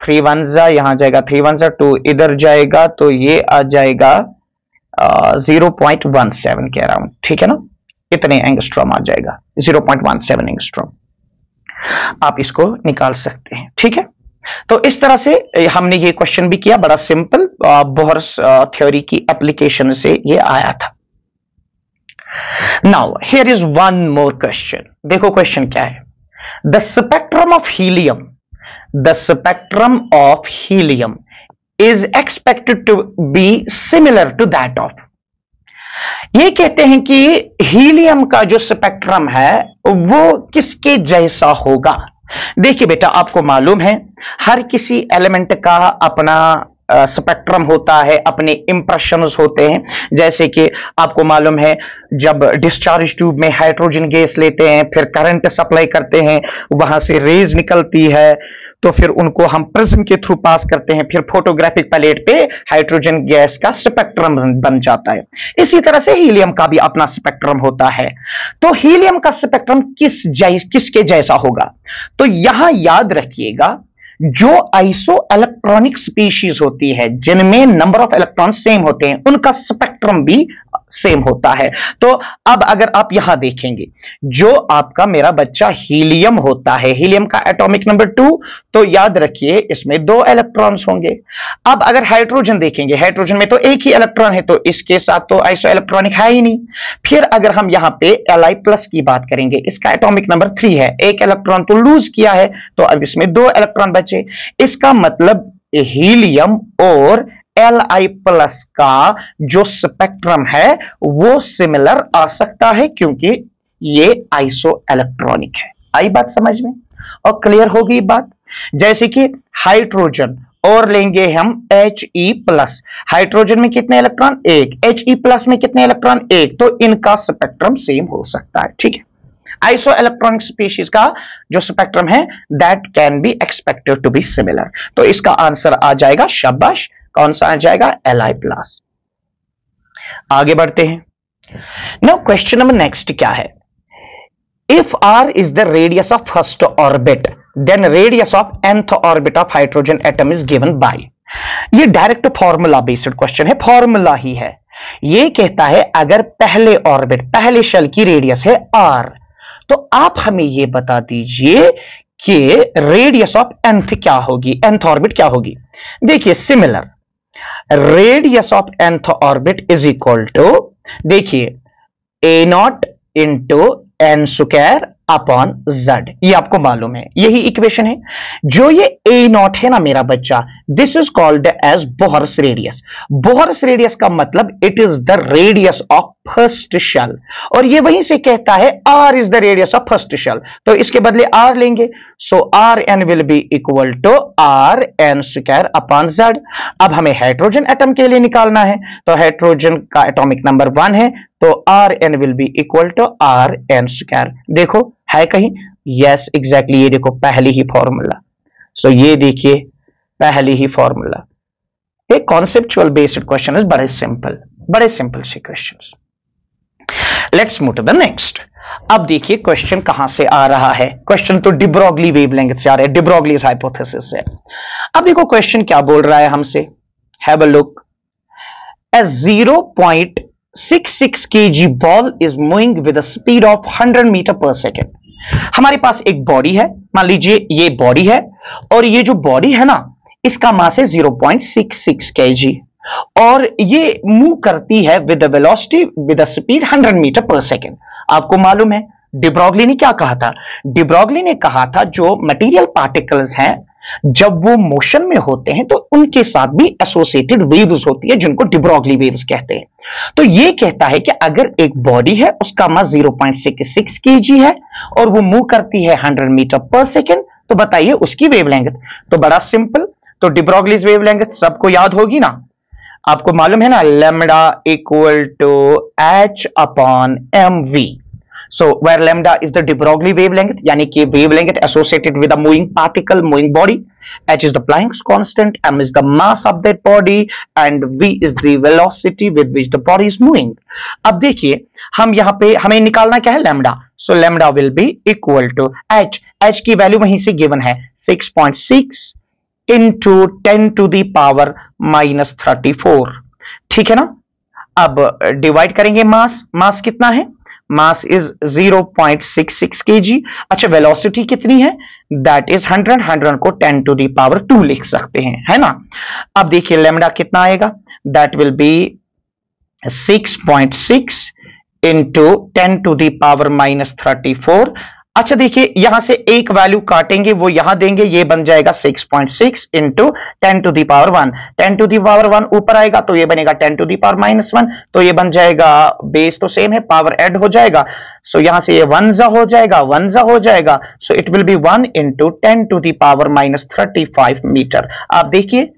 Speaker 1: 3 1 जा, यहां जाएगा 3 1 जा, 2 इधर जाएगा, तो ये आ जाएगा 0.17 के अराउंड। ठीक है ना, इतने एंगस्ट्रॉम आ जाएगा, 0.17 एंगस्ट्रॉम, आप इसको निकाल सकते हैं। ठीक है, तो इस तरह से हमने ये क्वेश्चन भी किया, बड़ा सिंपल, बोहर्स थ्योरी की एप्लीकेशन से ये आया था। Now here is one more question, देखो क्वेश्चन क्या है, the spectrum of helium is expected to be similar to that of. ये कहते हैं कि हीलियम का जो स्पेक्ट्रम है वो किसके जैसा होगा, देखिए बेटा, आपको मालूम है हर किसी एलिमेंट का अपना स्पेक्ट्रम होता है, अपने इंप्रेशंस होते हैं। जैसे कि आपको मालूम है जब डिस्चार्ज ट्यूब में हाइड्रोजन गैस लेते हैं, फिर करंट सप्लाई करते हैं, वहां से रेज निकलती है, तो फिर उनको हम प्रिज्म के थ्रू पास करते हैं, फिर फोटोग्राफिक पैलेट पे हाइड्रोजन गैस का स्पेक्ट्रम बन जाता है। इसी तरह से हीलियम का भी अपना स्पेक्ट्रम होता है। तो हीलियम का स्पेक्ट्रम किसके जैसा होगा? तो यहां याद रखिएगा, जो आइसो इलेक्ट्रॉनिक स्पीशीज होती है जिनमें नंबर ऑफ इलेक्ट्रॉन सेम होते हैं, उनका स्पेक्ट्रम भी सेम होता है। तो अब अगर आप यहां देखेंगे, जो आपका मेरा बच्चा हीलियम होता है, हीलियम का एटॉमिक नंबर 2, तो याद रखिए इसमें 2 इलेक्ट्रॉन्स होंगे। अब अगर हाइड्रोजन देखेंगे, हाइड्रोजन में तो एक ही इलेक्ट्रॉन है, तो इसके साथ तो आइसो इलेक्ट्रॉनिक है ही नहीं। फिर अगर हम यहां पे Li+ की बात करेंगे, इसका एटॉमिक नंबर 3 है, एक इलेक्ट्रॉन तो लूज किया है, तो अब इसमें 2 इलेक्ट्रॉन बचे। इसका मतलब हीलियम और Li+ का जो स्पेक्ट्रम है वो सिमिलर आ सकता है, क्योंकि ये आइसो इलेक्ट्रॉनिक है। आई बात समझ में और क्लियर होगी बात? जैसे कि हाइड्रोजन और लेंगे हम He+, हाइड्रोजन में कितने इलेक्ट्रॉन? 1, He+ में कितने इलेक्ट्रॉन? 1, तो इनका स्पेक्ट्रम सेम हो सकता है। ठीक है, आइसो इलेक्ट्रॉनिक स्पीशीज का जो स्पेक्ट्रम है that can be expected to be similar. तो इसका आंसर आ जाएगा, शाबाश, कौन सा आ जाएगा? Li+। आगे बढ़ते हैं। नाउ क्वेश्चन नंबर नेक्स्ट क्या है? If r is the radius of first orbit, then radius of nth orbit of hydrogen atom is given by. ये डायरेक्ट फॉर्मूला बेस्ड क्वेश्चन है, फॉर्मूला ही है। ये कहता है अगर पहले ऑर्बिट, पहले शेल की रेडियस है r, तो आप हमें ये बता दीजिए कि रेडियस ऑफ nth क्या होगी, nth ऑर्बिट क्या होगी। देखिए similar, radius of nth orbit is equal to, देखिए a0 into n square upon z। ये आपको मालूम है, यही इक्वेशन है। जो ये a0 है ना मेरा बच्चा, this is called as Bohr's radius. Bohr's radius का मतलब it is the radius of first shell, और ये वहीं से कहता है r is the radius of first shell, तो इसके बदले r लेंगे। So Rn will be equal to Rn square upon z। अब हमें हाइड्रोजन एटम के लिए निकालना है, तो हाइड्रोजन का एटॉमिक नंबर 1 है, तो Rn will be equal to Rn square. देखो है कहीं? यस एग्जैक्टली, ये देखो पहली ही फॉर्मूला। सो ये देखिए पहली ही फॉर्मूला। एक कॉन्सेप्चुअल बेस्ड क्वेश्चन है, बड़े सिंपल से questions. Let's move to the next. अब देखिए क्वेश्चन कहां से आ रहा है। क्वेश्चन तो डी ब्रोगली वेवलेंथ से आ रहा है, डी ब्रोगलीज हाइपोथेसिस से। अब देखो क्वेश्चन क्या बोल रहा है हमसे, have a look. A 0.66 kg ball is moving with a speed of 100 meter per second. हमारे पास एक बॉडी है, मान लीजिए ये बॉडी है, और ये जो बॉडी है ना इसका मास है 0.66 kg, और ये मूव करती है with velocity with speed 100 meter per second. आपको मालूम है डी ब्रोगली ने क्या कहा था? डी ब्रोगली ने कहा था जो मटेरियल पार्टिकल्स हैं जब वो मोशन में होते हैं तो उनके साथ भी एसोसिएटेड वेव्स होती है, जिनको डी ब्रोगली वेव्स कहते हैं। तो ये कहता है कि अगर एक बॉडी है उसका मास 0.66 kg है और वो मूव करती है 100 मीटर पर सेकेंड, तो बताइए उसकी वेवलेंथ। तो बड़ा सिंपल, तो डी ब्रोगलीज वेवलेंथ सबको याद होगी ना, आपको मालूम है ना, lambda equal to h upon mv। So where lambda is the de Broglie wavelength, यानी कि wavelength associated with a moving particle, moving body, h is the Planck's constant, m is the mass of that body, and v is the velocity with which the body is moving। अब देखिए हम यहाँ पे हमें निकालना क्या है, lambda। So lambda will be equal to h की वैल्यू वहीं से गिवन है 6.6 into 10 to the power minus 34। ठीक है ना। अब डिवाइड करेंगे मास कितना है, मास इज 0.66 kg। अच्छा वेलोसिटी कितनी है, दैट इज 100 को 10 टू दी पावर 2 लिख सकते हैं, है ना। अब देखिए लैम्डा कितना आएगा, that will be 6.6 into 10 to the power minus 34 अच्छा देखिए, यहां से एक वैल्यू काटेंगे, वो यहां देंगे, ये बन जाएगा 6.6 into 10 to the power 1। 10 to the power 1 ऊपर आएगा तो ये बनेगा 10 टू दी पावर -1, तो ये बन जाएगा, बेस तो सेम है, पावर ऐड हो जाएगा, सो यहां से ये 1 जा हो जाएगा, 1 जा हो जाएगा, so it will be 1 into 10 to the power -35 meter. आप देखिए,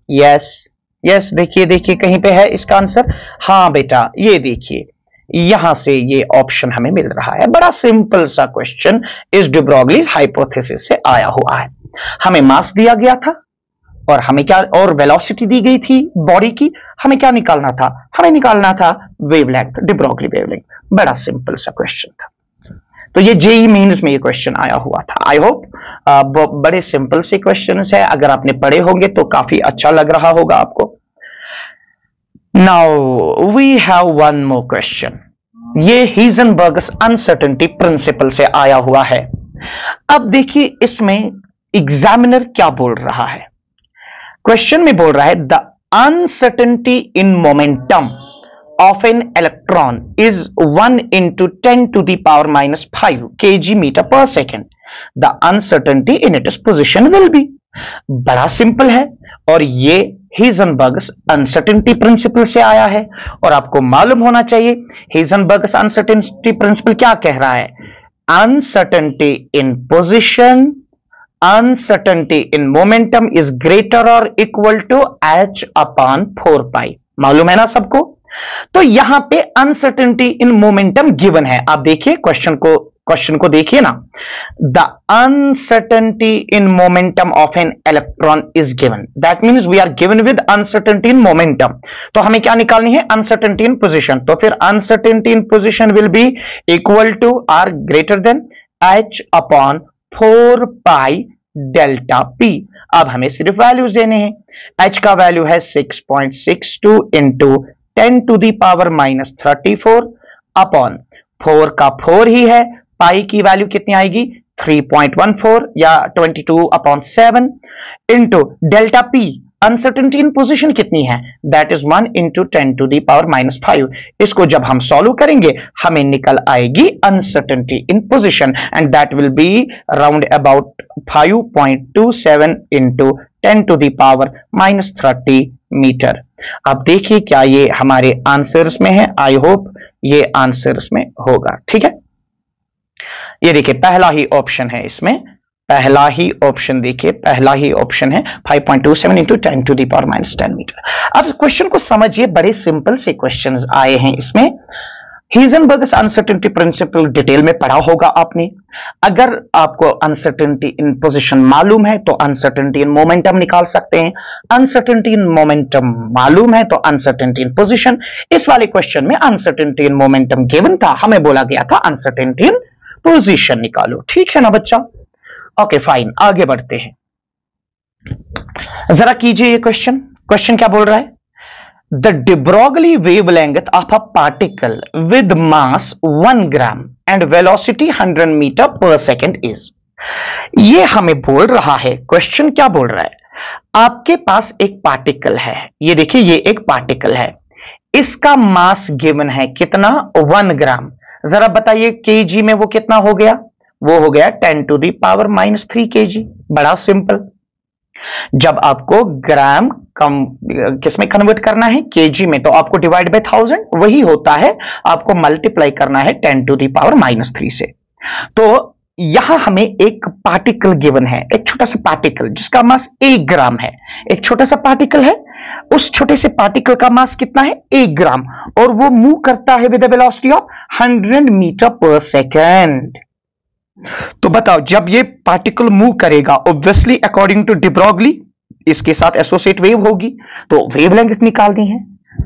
Speaker 1: यस यस, देखिए देखिए कहीं पे है इसका आंसर। हाँ बेटा, ये देखिए यहां से ये ऑप्शन हमें मिल रहा है। बड़ा सिंपल सा क्वेश्चन इस de Broglie हाइपोथेसिस से आया हुआ है। हमें मास दिया गया था और हमें क्या, और वेलोसिटी दी गई थी बॉडी की, हमें क्या निकालना था, हमें निकालना था वेवलेंथ, de Broglie वेवलेंथ। बड़ा सिंपल सा क्वेश्चन था। तो ये जेई मेंस में ये क्वेश्चन आया हुआ था। आई होप बड़े सिंपल से क्वेश्चन है, अगर आपने पढ़े होंगे तो काफी अच्छा लग रहा होगा आपको। Now we have one more question. ये हीजनबर्ग्स अनसर्टेनिटी प्रिंसिपल से आया हुआ है। अब देखिए इसमें एग्जामिनर क्या बोल रहा है। क्वेश्चन में बोल रहा है the uncertainty in momentum of an electron is 1 into 10 to the power -5 kg meter per second. The uncertainty in its position will be। बड़ा सिंपल है और ये हीजनबर्ग्स अनसर्टेनिटी प्रिंसिपल से आया है और आपको मालूम होना चाहिए हीजनबर्ग्स अनसर्टेनिटी प्रिंसिपल क्या कह रहा है। Uncertainty in position, uncertainty in momentum is greater और इक्वल टू h/4π। मालूम है ना सबको। तो यहां पे अनसर्टेनिटी इन मोमेंटम गिवन है। आप देखिए क्वेश्चन को देखिए ना। The uncertainty in momentum of an electron is given, that means we are given with uncertainty in momentum. तो हमें क्या निकालनी है, अनसर्टेनिटी इन पोजीशन। तो फिर uncertainty in position will be equal to or greater than h/4π delta p। अब हमें सिर्फ वैल्यूज देने हैं। h का वैल्यू है 6.62 into 10 to the power -34 upon 4 का 4 ही है, पाई की वैल्यू कितनी आएगी 3.14 या 22/7 into delta p. Uncertainty in position कितनी है, that is 1 into 10 to the power -5। इसको जब हम सॉल्व करेंगे हमें निकल आएगी uncertainty in position and that will be round about 5.27 into 10 to the power -30 meter. अब देखिए क्या ये हमारे आंसर्स में है। आई होप ये आंसर्स में होगा। ठीक है, ये देखिए पहला ही ऑप्शन है इसमें, पहला ही ऑप्शन देखिए, पहला ही ऑप्शन है 5.27 into 10 to the power -10 meter. अब क्वेश्चन को समझिए, बड़े सिंपल से क्वेश्चंस आए हैं इसमें। हीजनबर्ग्स अनसर्टेनिटी प्रिंसिपल डिटेल में पढ़ा होगा आपने। अगर आपको अनसर्टेनिटी इन पोजीशन मालूम है तो अनसर्टेनिटी इन मोमेंटम निकाल सकते हैं। अनसर्टेनिटी इन मोमेंटम मालूम है तो अनसर्टेनिटी इन पोजीशन। इस वाले क्वेश्चन में अनसर्टेनिटी इन मोमेंटम गिवन था, हमें बोला गया था अनसर्टेनिटी इन पोजीशन निकालो। ठीक है ना बच्चा, ओके फाइन, आगे बढ़ते हैं। जरा कीजिए ये क्वेश्चन। क्वेश्चन क्या बोल रहा है, The de Broglie wavelength of a particle with mass 1 gram and velocity 100 meter per second is। ये हमें बोल रहा है, क्वेश्चन क्या बोल रहा है, आपके पास एक पार्टिकल है, ये देखिए ये एक पार्टिकल है, इसका मास गिवन है कितना 1 ग्राम। जरा बताइए केजी में वो कितना हो गया, वो हो गया 10 टू दी पावर -3 केजी। बड़ा सिंपल। जब आपको ग्राम कम किसमें कन्वर्ट करना है, केजी में, तो आपको डिवाइड बाय 1000 वही होता है, आपको मल्टीप्लाई करना है 10 टू दी पावर -3 से। तो यहां हमें एक पार्टिकल गिवन है, एक छोटा सा पार्टिकल जिसका मास 1 ग्राम है। एक छोटा सा पार्टिकल है, उस छोटे से पार्टिकल का मास कितना है 1 ग्राम, और वो मूव करता है with the velocity of 100 meter per second. तो बताओ जब ये पार्टिकल मूव करेगा, obviously according to de Broglie इसके साथ एसोसिएट वेव होगी, तो वेवलेंथ निकालनी है।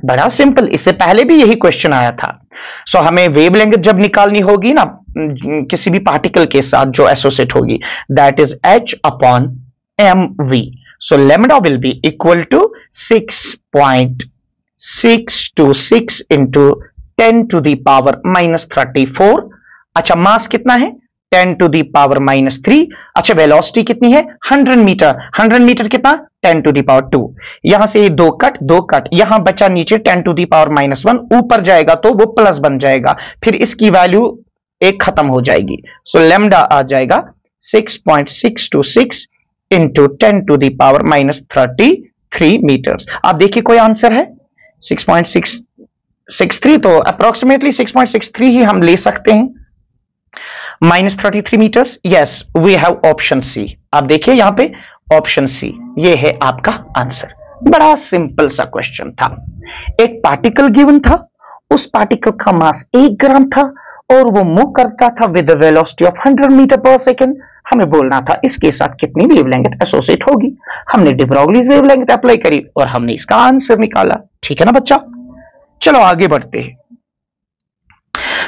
Speaker 1: बड़ा सिंपल, इससे पहले भी यही क्वेश्चन आया था। सो हमें वेवलेंथ जब निकालनी होगी ना किसी भी पार्टिकल के साथ जो एसोसिएट होगी, that is h/mv। So lambda will be equal to 6.626 into 10 to the power -34। अच्छा मास कितना है 10 टू दी पावर -3। अच्छा वेलोसिटी कितनी है 100 मीटर। 100 मीटर कितना 10 टू दी पावर 2। यहां से दो कट, यहां बचा नीचे 10 टू दी पावर -1, ऊपर जाएगा तो वो प्लस बन जाएगा, फिर इसकी वैल्यू एक खत्म हो जाएगी, सो लेमडा आ जाएगा 6.626 इंटू 10⁻³ मीटर्स। आप देखिए कोई आंसर है 6.663, तो अप्रोक्सीमेटली 6.63 ही हम ले सकते हैं। -33 meters, yes we have option C. आप देखिए यहां पे ऑप्शन सी, ये है आपका आंसर। बड़ा सिंपल सा क्वेश्चन था। एक पार्टिकल गिवन था, उस पार्टिकल का मास 1 ग्राम था और वो मूव करता था with velocity of 100 meter per second. हमें बोलना था इसके साथ कितनी वेवलेंथ एसोसिएट होगी। हमने de Broglie's वेवलेंथ अप्लाई करी और हमने इसका आंसर निकाला। ठीक है ना बच्चा, चलो आगे बढ़ते हैं।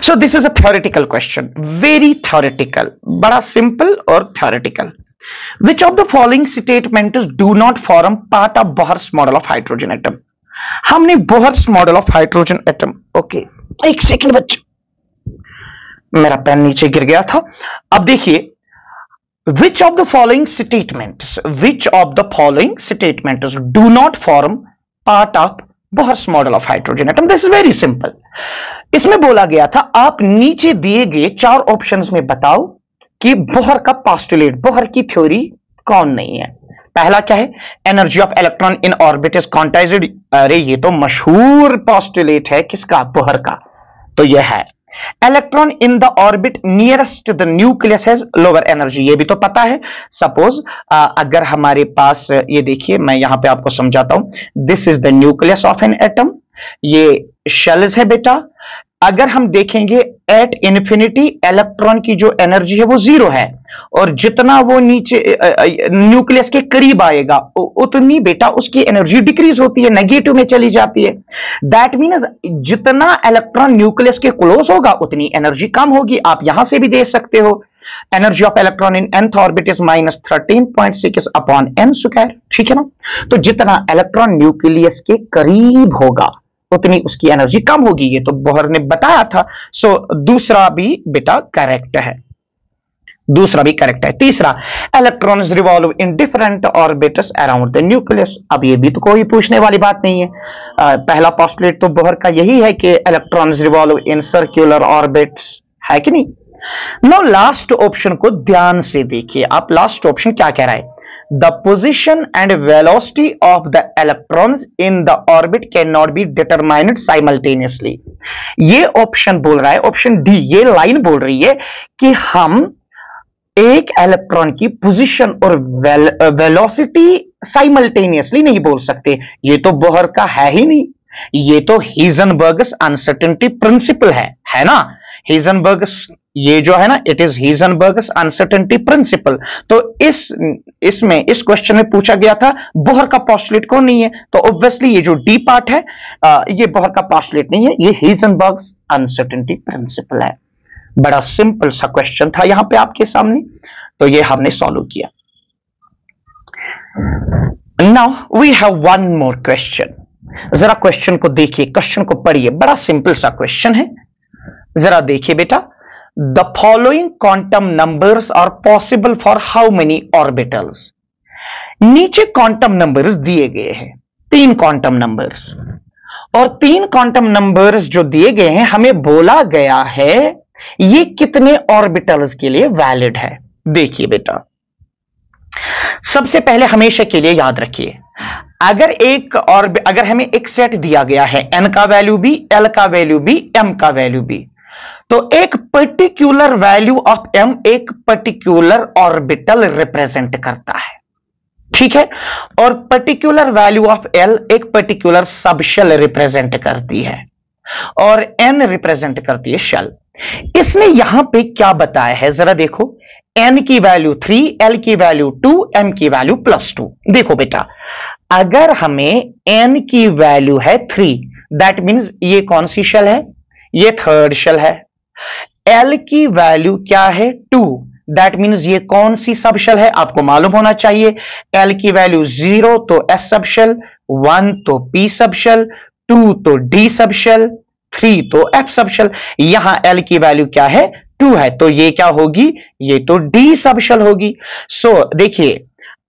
Speaker 1: So this is a theoretical question, very theoretical, बड़ा सिंपल और theoretical. Which of the following statements do not form part of Bohr's model of hydrogen atom? हमने Bohr's model of hydrogen atom, okay एक second बच्चे, मेरा pen नीचे गिर गया था। अब देखिए, which of the following statements do not form part of Bohr's model of hydrogen atom? This is very simple. इसमें बोला गया था आप नीचे दिए गए 4 ऑप्शंस में बताओ कि बोहर का पोस्टुलेट, बोहर की थ्योरी कौन नहीं है। पहला क्या है, energy of electron in orbit is quantized. अरे ये तो मशहूर पोस्टुलेट है, किसका, बोहर का। तो यह है electron in the orbit nearest the nucleus has lower energy, ये भी तो पता है। सपोज अगर हमारे पास, ये देखिए मैं यहां पे आपको समझाता हूं, this is the nucleus of an atom, ये शेल्स है बेटा। अगर हम देखेंगे एट इन्फिनिटी इलेक्ट्रॉन की जो एनर्जी है वो 0 है, और जितना वो नीचे न्यूक्लियस के करीब आएगा उतनी बेटा उसकी एनर्जी डिक्रीज होती है, नेगेटिव में चली जाती है। दैट मीन्स जितना इलेक्ट्रॉन न्यूक्लियस के क्लोज होगा उतनी एनर्जी कम होगी। आप यहां से भी देख सकते हो, energy of electron in nth orbit is -13.6 upon n square. ठीक है ना, तो जितना इलेक्ट्रॉन न्यूक्लियस के करीब होगा उतनी उसकी एनर्जी कम होगी, ये तो बोहर ने बताया था। सो दूसरा भी बेटा करेक्ट है, दूसरा भी करेक्ट है। तीसरा, electrons revolve in different orbits around the nucleus. अब ये भी तो कोई पूछने वाली बात नहीं है। पहला पोस्टुलेट तो बोहर का यही है कि electrons revolve in circular orbits, है कि नहीं। नो लास्ट ऑप्शन को ध्यान से देखिए, आप लास्ट ऑप्शन क्या कह रहा है, the position and velocity of the electrons in the orbit cannot be determined simultaneously। ये ऑप्शन बोल रहा है, ऑप्शन डी, ये लाइन बोल रही है कि हम एक इलेक्ट्रॉन की पोजीशन और वेलोसिटी साइमल्टेनियसली नहीं बोल सकते। ये तो बोहर का है ही नहीं, ये तो हीजनबर्ग्स अनसर्टेनिटी प्रिंसिपल है ना। हीजनबर्ग्स, ये जो है ना, इट इज हीजनबर्ग्स अनसर्टेनिटी प्रिंसिपल। तो इसमें इस क्वेश्चन में पूछा गया था बोहर का पोस्टुलेट कौन नहीं है, तो ऑब्वियसली ये जो डी पार्ट है ये बोहर का पोस्टुलेट नहीं है, ये हीजनबर्ग्स अनसर्टेनिटी प्रिंसिपल है। बड़ा सिंपल सा क्वेश्चन था यहां पे आपके सामने, तो ये हमने सॉल्व किया। Now we have one more question. जरा क्वेश्चन को देखिए, क्वेश्चन को पढ़िए, बड़ा सिंपल सा क्वेश्चन है, जरा देखिए बेटा। The following quantum numbers are possible for how many orbitals. नीचे क्वांटम नंबर्स दिए गए हैं, 3 क्वांटम नंबर्स, और 3 क्वांटम नंबर्स जो दिए गए हैं हमें बोला गया है ये कितने ऑर्बिटल्स के लिए वैलिड है। देखिए बेटा, सबसे पहले हमेशा के लिए याद रखिए, अगर हमें एक सेट दिया गया है, n का वैल्यू भी, l का वैल्यू भी, m का वैल्यू भी, तो एक पर्टिकुलर वैल्यू ऑफ m एक पर्टिकुलर ऑर्बिटल रिप्रेजेंट करता है, ठीक है, और पर्टिकुलर वैल्यू ऑफ l एक पर्टिकुलर सबशेल रिप्रेजेंट करती है, और n रिप्रेजेंट करती है शेल। इसने यहां पे क्या बताया है जरा देखो, n की वैल्यू 3, l की वैल्यू 2, m की वैल्यू +2। देखो बेटा, अगर हमें n की वैल्यू है 3, दैट मीन्स ये कौन सी शेल है, ये थर्ड शेल है। l की वैल्यू क्या है 2, दैट मीन्स ये कौन सी सब शेल है, आपको मालूम होना चाहिए। l की वैल्यू 0 तो s सब शेल, 1 तो p सब शेल, 2 तो d सब शेल, 3 तो f सब शेल। यहां l की वैल्यू क्या है 2 है, तो ये क्या होगी, ये तो d सब शेल होगी। सो देखिए,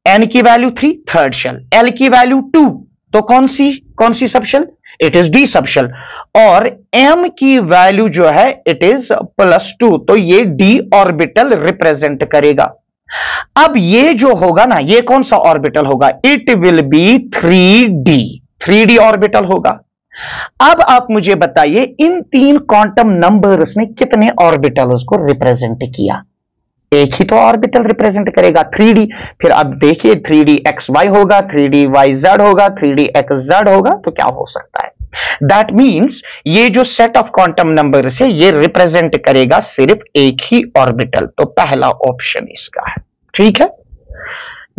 Speaker 1: n की वैल्यू 3 थर्ड शेल, l की वैल्यू 2 तो कौन सी subshell, it is D subshell, और m की वैल्यू जो है इट इज +2, तो ये d ऑर्बिटल रिप्रेजेंट करेगा। अब ये जो होगा ना, ये कौन सा ऑर्बिटल होगा? It will B 3d orbital होगा। अब आप मुझे बताइए इन तीन क्वांटम नंबर्स ने कितने ऑर्बिटल्स को रिप्रेजेंट किया? एक ही तो ऑर्बिटल रिप्रेजेंट करेगा, 3d। फिर अब देखिए 3d xy होगा, 3d yz होगा, 3d xz होगा, तो क्या हो सकता है? दैट मीन्स ये जो सेट ऑफ क्वांटम नंबर्स है ये रिप्रेजेंट करेगा सिर्फ एक ही ऑर्बिटल, तो पहला ऑप्शन इसका है। ठीक है,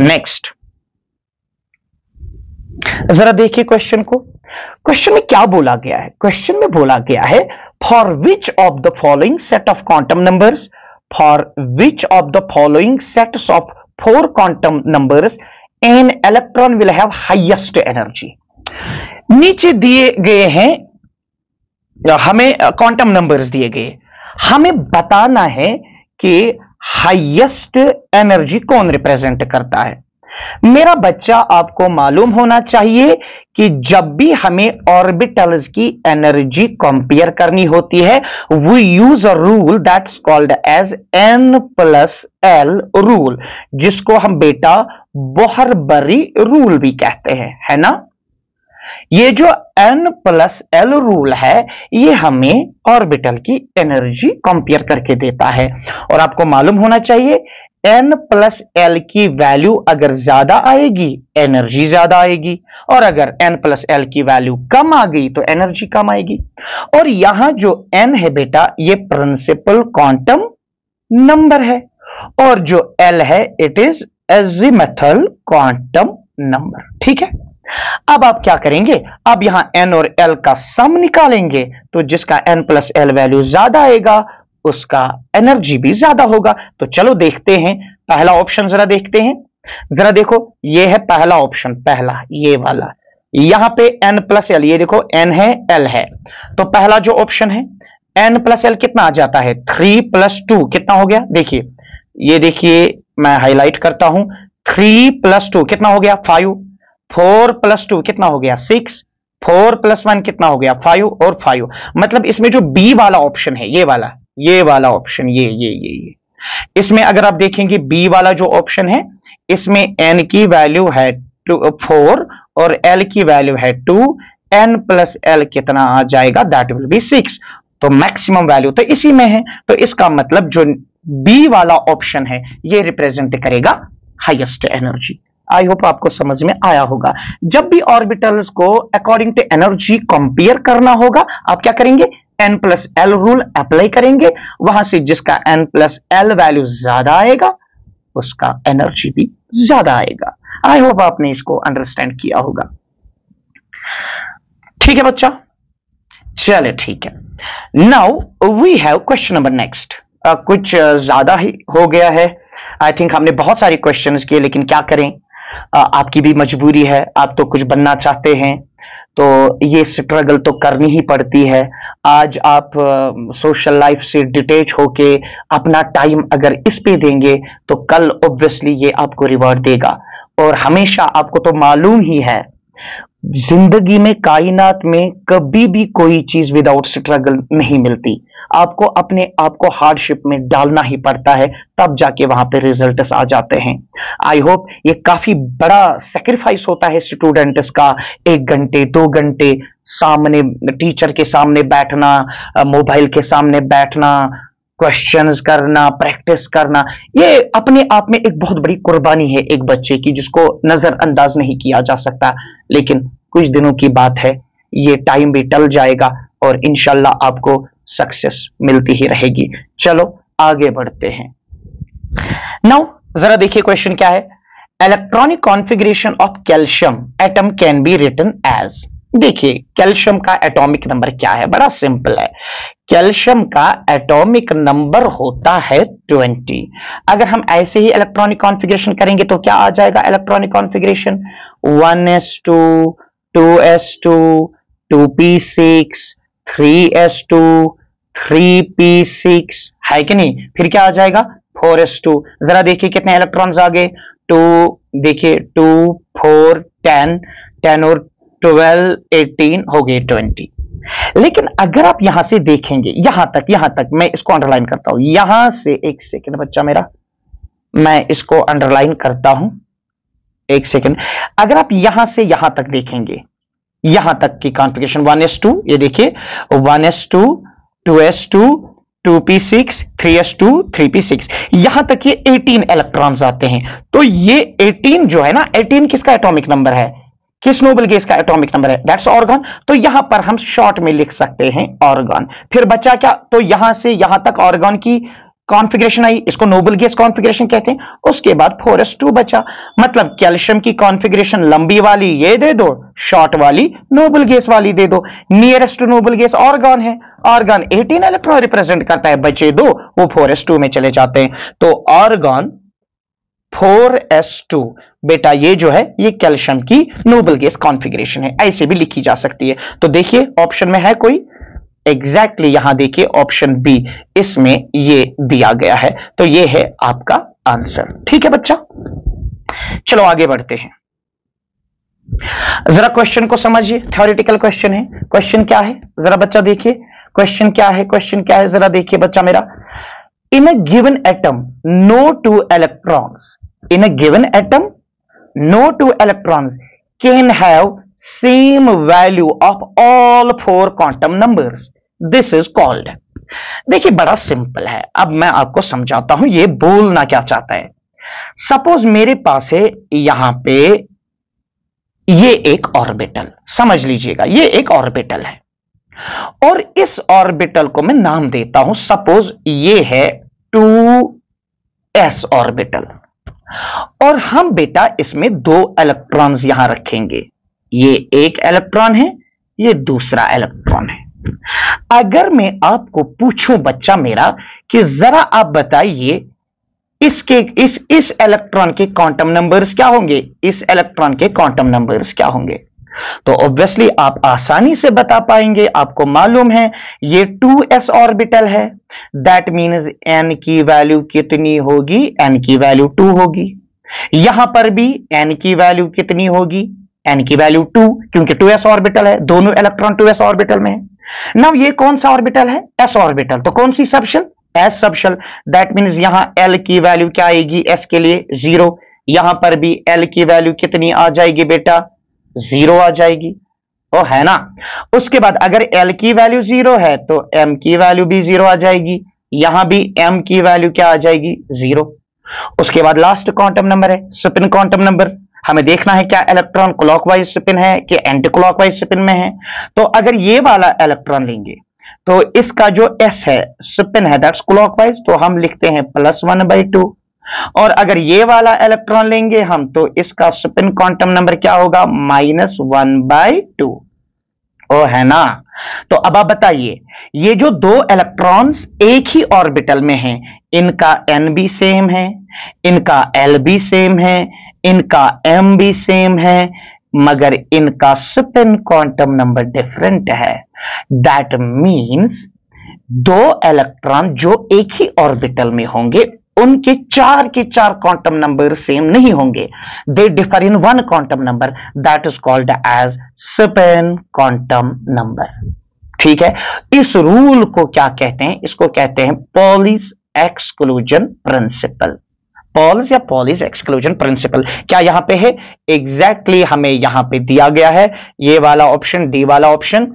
Speaker 1: नेक्स्ट जरा देखिए क्वेश्चन को। क्वेश्चन में क्या बोला गया है? क्वेश्चन में बोला गया है for which of the following set of quantum numbers, for which of the following sets of 4 quantum numbers an electron will have highest energy. नीचे दिए गए हैं, हमें क्वांटम नंबर्स दिए गए, हमें बताना है कि हाईएस्ट एनर्जी कौन रिप्रेजेंट करता है। मेरा बच्चा, आपको मालूम होना चाहिए कि जब भी हमें ऑर्बिटल्स की एनर्जी कंपेयर करनी होती है, we use a rule that's called as n+l rule, जिसको हम बेटा बोहर-बरी रूल भी कहते हैं, है ना। ये जो n+l रूल है ये हमें ऑर्बिटल की एनर्जी कंपेयर करके देता है, और आपको मालूम होना चाहिए n+l की वैल्यू अगर ज्यादा आएगी एनर्जी ज्यादा आएगी, और अगर n+l की वैल्यू कम आ गई तो एनर्जी कम आएगी। और यहां जो n है बेटा ये प्रिंसिपल क्वांटम नंबर है, और जो l है it is azimuthal quantum number. ठीक है, अब आप क्या करेंगे? अब यहां n और l का सम निकालेंगे, तो जिसका n+l वैल्यू ज्यादा आएगा उसका एनर्जी भी ज्यादा होगा। तो चलो देखते हैं, पहला ऑप्शन जरा देखते हैं। जरा देखो, ये है पहला ऑप्शन, पहला ये वाला, यहां पे n+l, ये देखो n है l है, तो पहला जो ऑप्शन है n+l कितना आ जाता है? 3 + 2 कितना हो गया? देखिए, ये देखिए मैं हाईलाइट करता हूं, 3 + 2 कितना हो गया? 5। 4 + 2 कितना हो गया? 6। 4 + 1 कितना हो गया? 5 और 5। मतलब इसमें जो बी वाला ऑप्शन है, ये वाला ऑप्शन, ये इसमें अगर आप देखेंगे बी वाला जो ऑप्शन है इसमें n की वैल्यू है 4 और l की वैल्यू है 2, n+l कितना आ जाएगा? That will B 6। तो मैक्सिमम वैल्यू तो इसी में है, तो इसका मतलब जो बी वाला ऑप्शन है ये रिप्रेजेंट करेगा हाईएस्ट एनर्जी। आई होप आपको समझ में आया होगा। जब भी ऑर्बिटल्स को अकॉर्डिंग टू एनर्जी कंपेयर करना होगा, आप क्या करेंगे? n+l रूल अप्लाई करेंगे, वहां से जिसका n+l वैल्यू ज्यादा आएगा उसका एनर्जी भी ज्यादा आएगा। आई होप आपने इसको अंडरस्टैंड किया होगा। ठीक है बच्चा, चले ठीक है। Now we have question number next. कुछ ज्यादा ही हो गया है, आई थिंक हमने बहुत सारे क्वेश्चंस किए, लेकिन क्या करें, आपकी भी मजबूरी है, आप तो कुछ बनना चाहते हैं तो ये स्ट्रगल तो करनी ही पड़ती है। आज आप सोशल लाइफ से डिटैच होके अपना टाइम अगर इस पे देंगे तो कल ऑब्वियसली ये आपको रिवॉर्ड देगा। और हमेशा आपको तो मालूम ही है, जिंदगी में, कायनात में कभी भी कोई चीज विदाउट स्ट्रगल नहीं मिलती। आपको अपने आप को हार्डशिप में डालना ही पड़ता है, तब जाके वहां पे रिजल्ट्स आ जाते हैं। आई होप ये काफी बड़ा सेक्रीफाइस होता है स्टूडेंट्स का, 1 घंटे 2 घंटे सामने टीचर के सामने बैठना, मोबाइल के सामने बैठना, क्वेश्चंस करना, प्रैक्टिस करना, ये अपने आप में एक बहुत बड़ी कुर्बानी है एक बच्चे की, जिसको नजरअंदाज नहीं किया जा सकता। लेकिन कुछ दिनों की बात है, ये टाइम भी टल जाएगा और इंशाल्लाह आपको सक्सेस मिलती ही रहेगी। चलो आगे बढ़ते हैं। नाउ जरा देखिए क्वेश्चन क्या है। Electronic configuration of calcium atom can be written as. देखिए कैल्शियम का एटॉमिक नंबर क्या है, बड़ा सिंपल है। कैल्शियम का एटॉमिक नंबर होता है 20। अगर हम ऐसे ही इलेक्ट्रॉनिक कॉन्फ़िगरेशन करेंगे तो क्या आ जाएगा electronic configuration? 1s2 2s2 2p6 3s2 3p6, है कि नहीं? फिर क्या आ जाएगा? 4s2। जरा देखिए कितने इलेक्ट्रॉन्स आ गए? 2, देखिए 2 4 10 10 और 12, 18 हो गए 20। लेकिन अगर आप यहां से देखेंगे, यहां तक मैं इसको अंडरलाइन करता हूं, यहां से, एक सेकंड बच्चा मेरा, मैं इसको अंडरलाइन करता हूं, एक सेकंड। अगर आप यहां से यहां तक देखेंगे, यहां तक की कॉन्फ़िगरेशन 1s2, ये देखिए 1s2, 2s2, 2p6, 3s2, 3p6, यहां तक ये 18 इलेक्ट्रॉन्स आते हैं। तो ये 18 जो है ना, 18 किसका एटॉमिक नंबर है, किस नोबल गैस का एटॉमिक नंबर है, दैट्स ऑर्गन। तो यहां पर हम शॉर्ट में लिख सकते हैं ऑर्गन। फिर बचा क्या, तो यहां से यहां तक ऑर्गन की कॉन्फ़िगरेशन आई, इसको नोबल गैस कॉन्फ़िगरेशन कहते हैं। उसके बाद 4s2 बचा, मतलब कैल्शियम की कॉन्फ़िगरेशन लंबी वाली ये दे दो, शॉर्ट वाली नोबल गैस वाली दे दो। Nearest to noble gas argon है, ऑर्गन 18 इलेक्ट्रॉन रिप्रेजेंट करता है, बचे दो वो 4s2 में चले जाते हैं। तो ऑर्गन 4s2 बेटा ये जो है ये कैल्शियम की नोबल गैस कॉन्फ़िगरेशन है, ऐसे भी लिखी जा सकती है। तो देखिए ऑप्शन में है कोई, एग्जैक्टली यहां देखिए ऑप्शन बी, इसमें ये दिया गया है। तो ये है आपका आंसर। ठीक है बच्चा, चलो आगे बढ़ते हैं। जरा क्वेश्चन को समझिए, थ्योरेटिकल क्वेश्चन है। क्वेश्चन क्या है जरा बच्चा देखिए, क्वेश्चन क्या है, क्वेश्चन क्या है जरा देखिए बच्चा मेरा। In a given atom no two electrons, in a given atom no two electrons can have same value of all 4 quantum numbers, this is called. देखिए बड़ा सिंपल है, अब मैं आपको समझाता हूं ये बोलना क्या चाहता है। सपोज मेरे पास है यहां पे ये एक ऑर्बिटल, समझ लीजिएगा ये एक ऑर्बिटल है, और इस ऑर्बिटल को मैं नाम देता हूं, सपोज ये है 2s ऑर्बिटल, और हम बेटा इसमें 2 इलेक्ट्रॉन्स यहां रखेंगे, ये एक इलेक्ट्रॉन है, ये दूसरा इलेक्ट्रॉन है। अगर मैं आपको पूछूं बच्चा मेरा कि जरा आप बताइए इसके इस इलेक्ट्रॉन के क्वांटम नंबर्स क्या होंगे, इस इलेक्ट्रॉन के क्वांटम नंबर्स क्या होंगे, तो ऑब्वियसली आप आसानी से बता पाएंगे। आपको मालूम है ये 2s ऑर्बिटल है, दैट मीन्स n की वैल्यू कितनी होगी, n की वैल्यू 2 होगी। यहां पर भी n की वैल्यू कितनी होगी, n की वैल्यू 2, क्योंकि 2s ऑर्बिटल है, दोनों इलेक्ट्रॉन 2s ऑर्बिटल में है। नाउ ये कौन सा ऑर्बिटल है, s ऑर्बिटल, तो कौन सी subshell, s subshell, that means यहां l की वैल्यू क्या आएगी, s के लिए 0, यहां पर भी l की वैल्यू कितनी आ जाएगी बेटा, 0 आ जाएगी, ओ है ना। उसके बाद अगर l की वैल्यू 0 है तो m की वैल्यू भी 0 आ जाएगी, यहां भी m की वैल्यू क्या आ जाएगी, 0। उसके बाद लास्ट क्वांटम नंबर है स्पिन क्वांटम नंबर, हमें देखना है क्या इलेक्ट्रॉन क्लॉकवाइज स्पिन है कि एंटी क्लॉकवाइज स्पिन में है। तो अगर ये वाला इलेक्ट्रॉन लेंगे तो इसका जो s है स्पिन है दैट्स क्लॉकवाइज, तो हम लिखते हैं +1/2, और अगर ये वाला इलेक्ट्रॉन लेंगे हम तो इसका स्पिन क्वांटम नंबर क्या होगा, -1/2, ओ है ना। तो अब आप बताइए ये जो 2 इलेक्ट्रॉन्स एक ही ऑर्बिटल में हैं, इनका n भी सेम है, इनका l भी सेम है, इनका m भी सेम है, मगर इनका स्पिन क्वांटम नंबर डिफरेंट है। दैट मीन्स 2 इलेक्ट्रॉन जो एक ही ऑर्बिटल में होंगे उनके 4 के 4 क्वांटम नंबर सेम नहीं होंगे, they differ in 1 quantum number, that is called as spin quantum number. ठीक है, इस रूल को क्या कहते हैं, इसको कहते हैं पॉलीज एक्सक्लूजन प्रिंसिपल, पॉलीज या पॉलीज एक्सक्लूजन प्रिंसिपल। क्या यहां पे है, एग्जैक्टली हमें यहां पे दिया गया है ये वाला ऑप्शन, डी वाला ऑप्शन,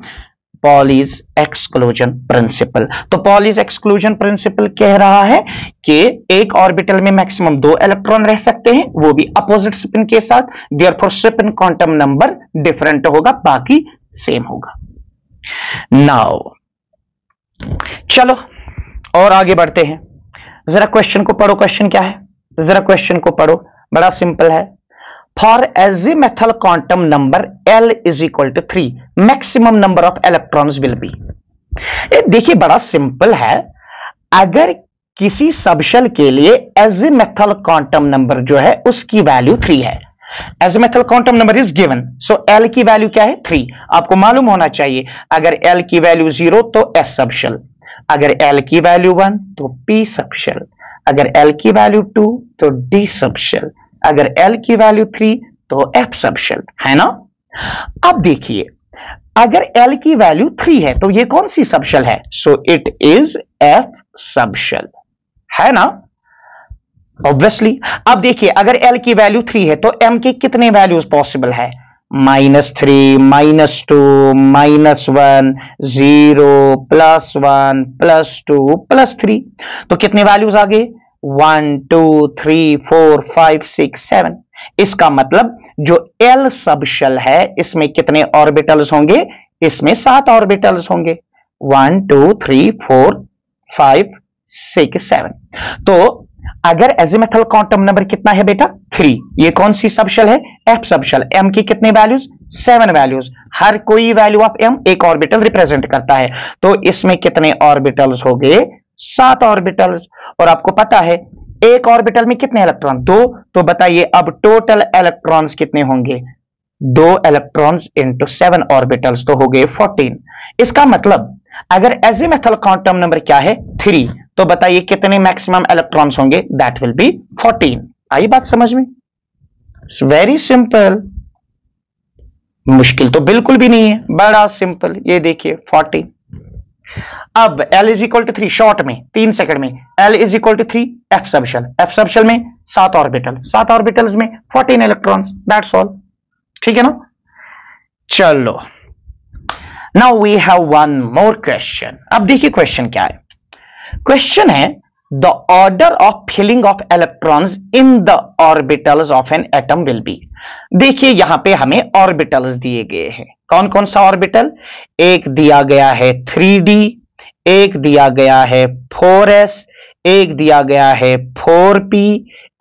Speaker 1: पॉलीज एक्सक्लूजन प्रिंसिपल। तो पॉलीज एक्सक्लूजन प्रिंसिपल कह रहा है कि एक ऑर्बिटल में मैक्सिमम 2 इलेक्ट्रॉन रह सकते हैं, वो भी अपोजिट स्पिन के साथ, therefore spin quantum number different होगा, बाकी सेम होगा। नाउ चलो और आगे बढ़ते हैं, जरा क्वेश्चन को पढ़ो, क्वेश्चन क्या है जरा क्वेश्चन को पढ़ो, बड़ा सिंपल है। For azimuthal quantum number L is equal to 3, maximum number of electrons will be. देखिए बड़ा सिंपल है, अगर किसी सबशेल के लिए एजिमेथल क्वांटम नंबर जो है उसकी वैल्यू 3 है, azimuthal quantum number is given, so L की वैल्यू क्या है, 3। आपको मालूम होना चाहिए अगर L की वैल्यू 0 तो S सबशेल, अगर L की वैल्यू 1 तो P सबशेल, अगर L की वैल्यू 2 तो D सबशेल, अगर L की वैल्यू 3 तो F सबशेल, है ना। अब देखिए, अगर L की वैल्यू 3 है तो ये कौन सी सबशेल है? So it is F subshell, है ना, ऑब्वियसली। अब देखिए, अगर L की वैल्यू 3 है तो M के कितने वैल्यूज पॉसिबल है? -3, -2, -1, 0, +1, +2, +3। तो कितने वैल्यूज आ गए? 1, 2, 3, 4, 5, 6, 7। इसका मतलब जो L सबशेल है इसमें कितने ऑर्बिटल्स होंगे? इसमें 7 ऑर्बिटल्स होंगे। 1, 2, 3, 4, 5, 6, 7। तो अगर एजिमुथल क्वांटम नंबर कितना है बेटा? 3। ये कौन सी सबशेल है? F subshell. M की कितने वैल्यूज? 7 वैल्यूज। हर कोई वैल्यू ऑफ M एक ऑर्बिटल रिप्रेजेंट करता है, तो इसमें कितने ऑर्बिटल्स हो गए? 7 ऑर्बिटल्स। और आपको पता है एक ऑर्बिटल में कितने इलेक्ट्रॉन? 2। तो बताइए अब टोटल इलेक्ट्रॉन्स कितने होंगे? 2 इलेक्ट्रॉन्स इंटू 7 ऑर्बिटल्स तो हो गए 14। इसका मतलब अगर एजिमुथल क्वांटम नंबर क्या है? 3, तो बताइए कितने मैक्सिमम इलेक्ट्रॉन्स होंगे? That will B 14। आई बात समझ में? इट्स वेरी सिंपल, मुश्किल तो बिल्कुल भी नहीं है, बड़ा सिंपल। ये देखिए 14। अब L is equal to 3, short में 3 सेकंड में L is equal to 3, F subshell. F subshell में 7 ऑर्बिटल, 7 ऑर्बिटल्स में 14 इलेक्ट्रॉन्स, दैट्स ऑल। ठीक है ना? चलो, now we have one more question. अब देखिए क्वेश्चन क्या है। क्वेश्चन है the order of filling of electrons in the orbitals of an atom will be. देखिए यहां पे हमें ऑर्बिटल्स दिए गए हैं। कौन कौन सा ऑर्बिटल? एक दिया गया है 3d, एक दिया गया है 4s, एक दिया गया है 4p,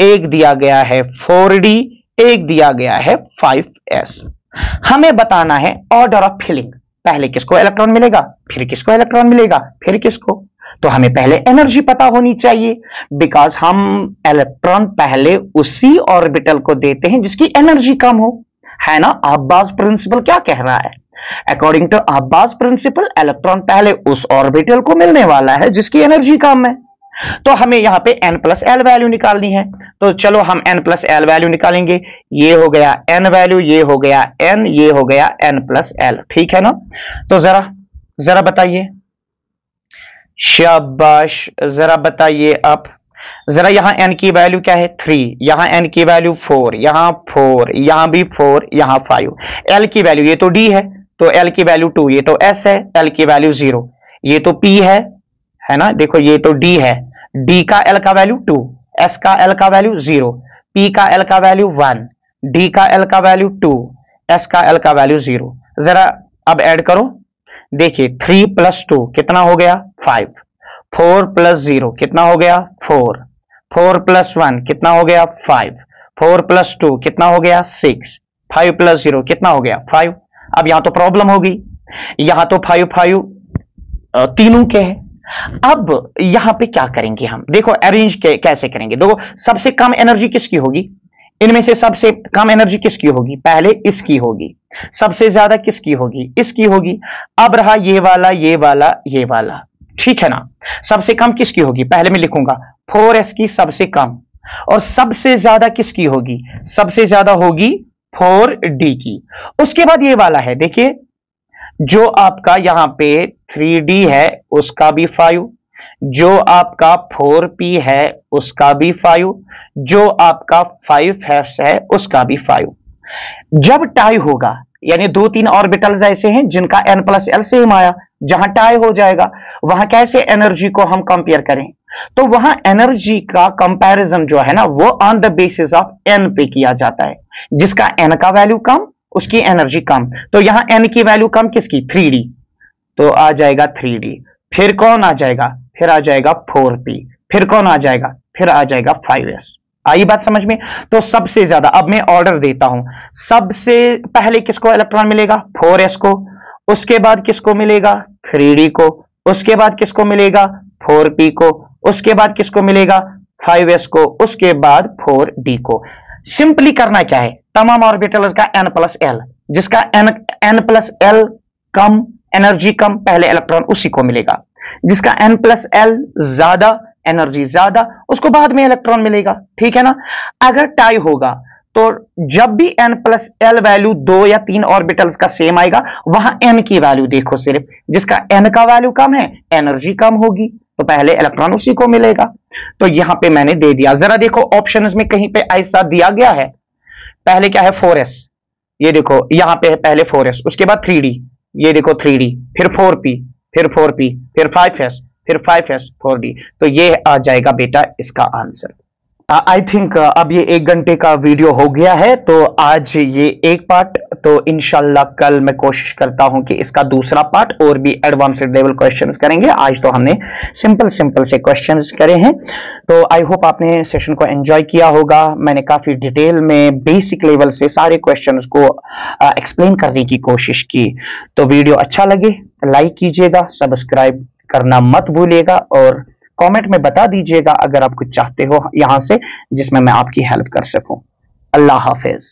Speaker 1: एक दिया गया है 4d, एक दिया गया है 5s। हमें बताना है ऑर्डर ऑफ फिलिंग। पहले किसको इलेक्ट्रॉन मिलेगा, फिर किसको इलेक्ट्रॉन मिलेगा, फिर किसको। तो हमें पहले एनर्जी पता होनी चाहिए, बिकॉज हम इलेक्ट्रॉन पहले उसी ऑर्बिटल को देते हैं जिसकी एनर्जी कम हो, है ना। अब्बास प्रिंसिपल क्या कह रहा है? According to aufbau principle electron पहले उस ऑर्बिटल को मिलने वाला है जिसकी एनर्जी कम है। तो हमें यहां पे n+l वैल्यू निकालनी है। तो चलो हम n+l वैल्यू निकालेंगे। ये हो गया n वैल्यू, ये हो गया n, ये हो गया n+l। ठीक है ना? तो जरा बताइए, शाबाश, जरा बताइए आप। जरा यहां n की वैल्यू क्या है? 3, यहां n की वैल्यू 4, यहां 4, यहां भी 4, यहां 5। l की वैल्यू, ये तो d है तो l की वैल्यू 2, ये तो s है, l की वैल्यू 0, ये तो p है ना। देखो ये तो d है, d का l का वैल्यू 2, s का l का वैल्यू 0, p का l का वैल्यू 1, d का l का वैल्यू 2, s का l का वैल्यू 0। जरा अब ऐड करो। देखिए 3 + 2 कितना हो गया? 5। 4 + 0 कितना हो गया? 4। 4 + 1 कितना हो गया? 5। 4 + 2 कितना हो गया? 6। 5 + 0 कितना हो गया? 5। अब यहां तो प्रॉब्लम होगी, यहां तो 5 5 तीनों के हैं। अब यहां पे क्या करेंगे हम? देखो अरेंज कैसे करेंगे। देखो सबसे कम एनर्जी किसकी होगी? इनमें से सबसे कम एनर्जी किसकी होगी? पहले इसकी होगी। सबसे ज्यादा किसकी होगी? इसकी होगी। अब रहा ये वाला, ये वाला, ये वाला, ठीक है ना। सबसे कम किसकी होगी? पहले मैं लिखूंगा 4s की सबसे कम, और सबसे ज्यादा किसकी होगी? सबसे ज्यादा होगी 4d की। उसके बाद ये वाला है, देखिए जो आपका यहां पे 3d है उसका भी 5, जो आपका 4p है उसका भी 5, जो आपका 5s है उसका भी 5। जब टाई होगा, यानी 2-3 ऑर्बिटल्स ऐसे हैं जिनका n+l सेम आया, जहां टाई हो जाएगा वहां कैसे एनर्जी को हम कंपेयर करें? तो वहां एनर्जी का कंपैरिजन जो है ना वो on the basis of n पे किया जाता है। जिसका n का वैल्यू कम उसकी एनर्जी कम। तो यहां n की वैल्यू कम किसकी? 3d, तो आ जाएगा 3d। फिर कौन आ जाएगा? फिर आ जाएगा 4p। फिर कौन आ जाएगा? फिर आ जाएगा 5s। आई बात समझ में? तो सबसे ज्यादा, अब मैं ऑर्डर देता हूं, सबसे पहले किसको इलेक्ट्रॉन मिलेगा? 4s को। उसके बाद किसको मिलेगा? 3d को। उसके बाद किसको मिलेगा? 4p को। उसके बाद किसको मिलेगा? 5s को। उसके बाद 4d को। सिंपली करना क्या है? तमाम ऑर्बिटल्स का n+l, जिसका n+l कम, एनर्जी कम, पहले इलेक्ट्रॉन उसी को मिलेगा। जिसका n+l ज्यादा, एनर्जी ज्यादा, उसको बाद में इलेक्ट्रॉन मिलेगा। ठीक है ना। अगर टाई होगा तो जब भी n प्लस एल वैल्यू 2 या 3 ऑर्बिटल्स का सेम आएगा, वहां n की वैल्यू देखो, सिर्फ जिसका n का वैल्यू कम है एनर्जी कम होगी, तो पहले इलेक्ट्रॉन उसी को मिलेगा। तो यहां पे मैंने दे दिया, जरा देखो ऑप्शंस में कहीं पे ऐसा दिया गया है। पहले क्या है 4s, ये देखो यहां पे है पहले 4s, उसके बाद 3d, ये देखो 3d, फिर 4p, फिर 4p, फिर 5s, फिर 5s, 4d, तो ये आ जाएगा बेटा इसका आंसर। आई थिंक अब ये 1 घंटे का वीडियो हो गया है, तो आज ये एक पार्ट, तो इंशाल्लाह कल मैं कोशिश करता हूं कि इसका दूसरा पार्ट और भी एडवांस्ड लेवल क्वेश्चंस करेंगे। आज तो हमने सिंपल सिंपल से क्वेश्चंस करे हैं, तो आई होप आपने सेशन को एंजॉय किया होगा। मैंने काफी डिटेल में बेसिक लेवल से सारे क्वेश्चंस को एक्सप्लेन करने की कोशिश की। तो वीडियो अच्छा लगे लाइक कीजिएगा, सब्सक्राइब करना मत भूलिएगा, और कमेंट में बता दीजिएगा अगर आप कुछ चाहते हो यहां से जिसमें मैं आपकी हेल्प कर सकूं। अल्लाह हाफिज।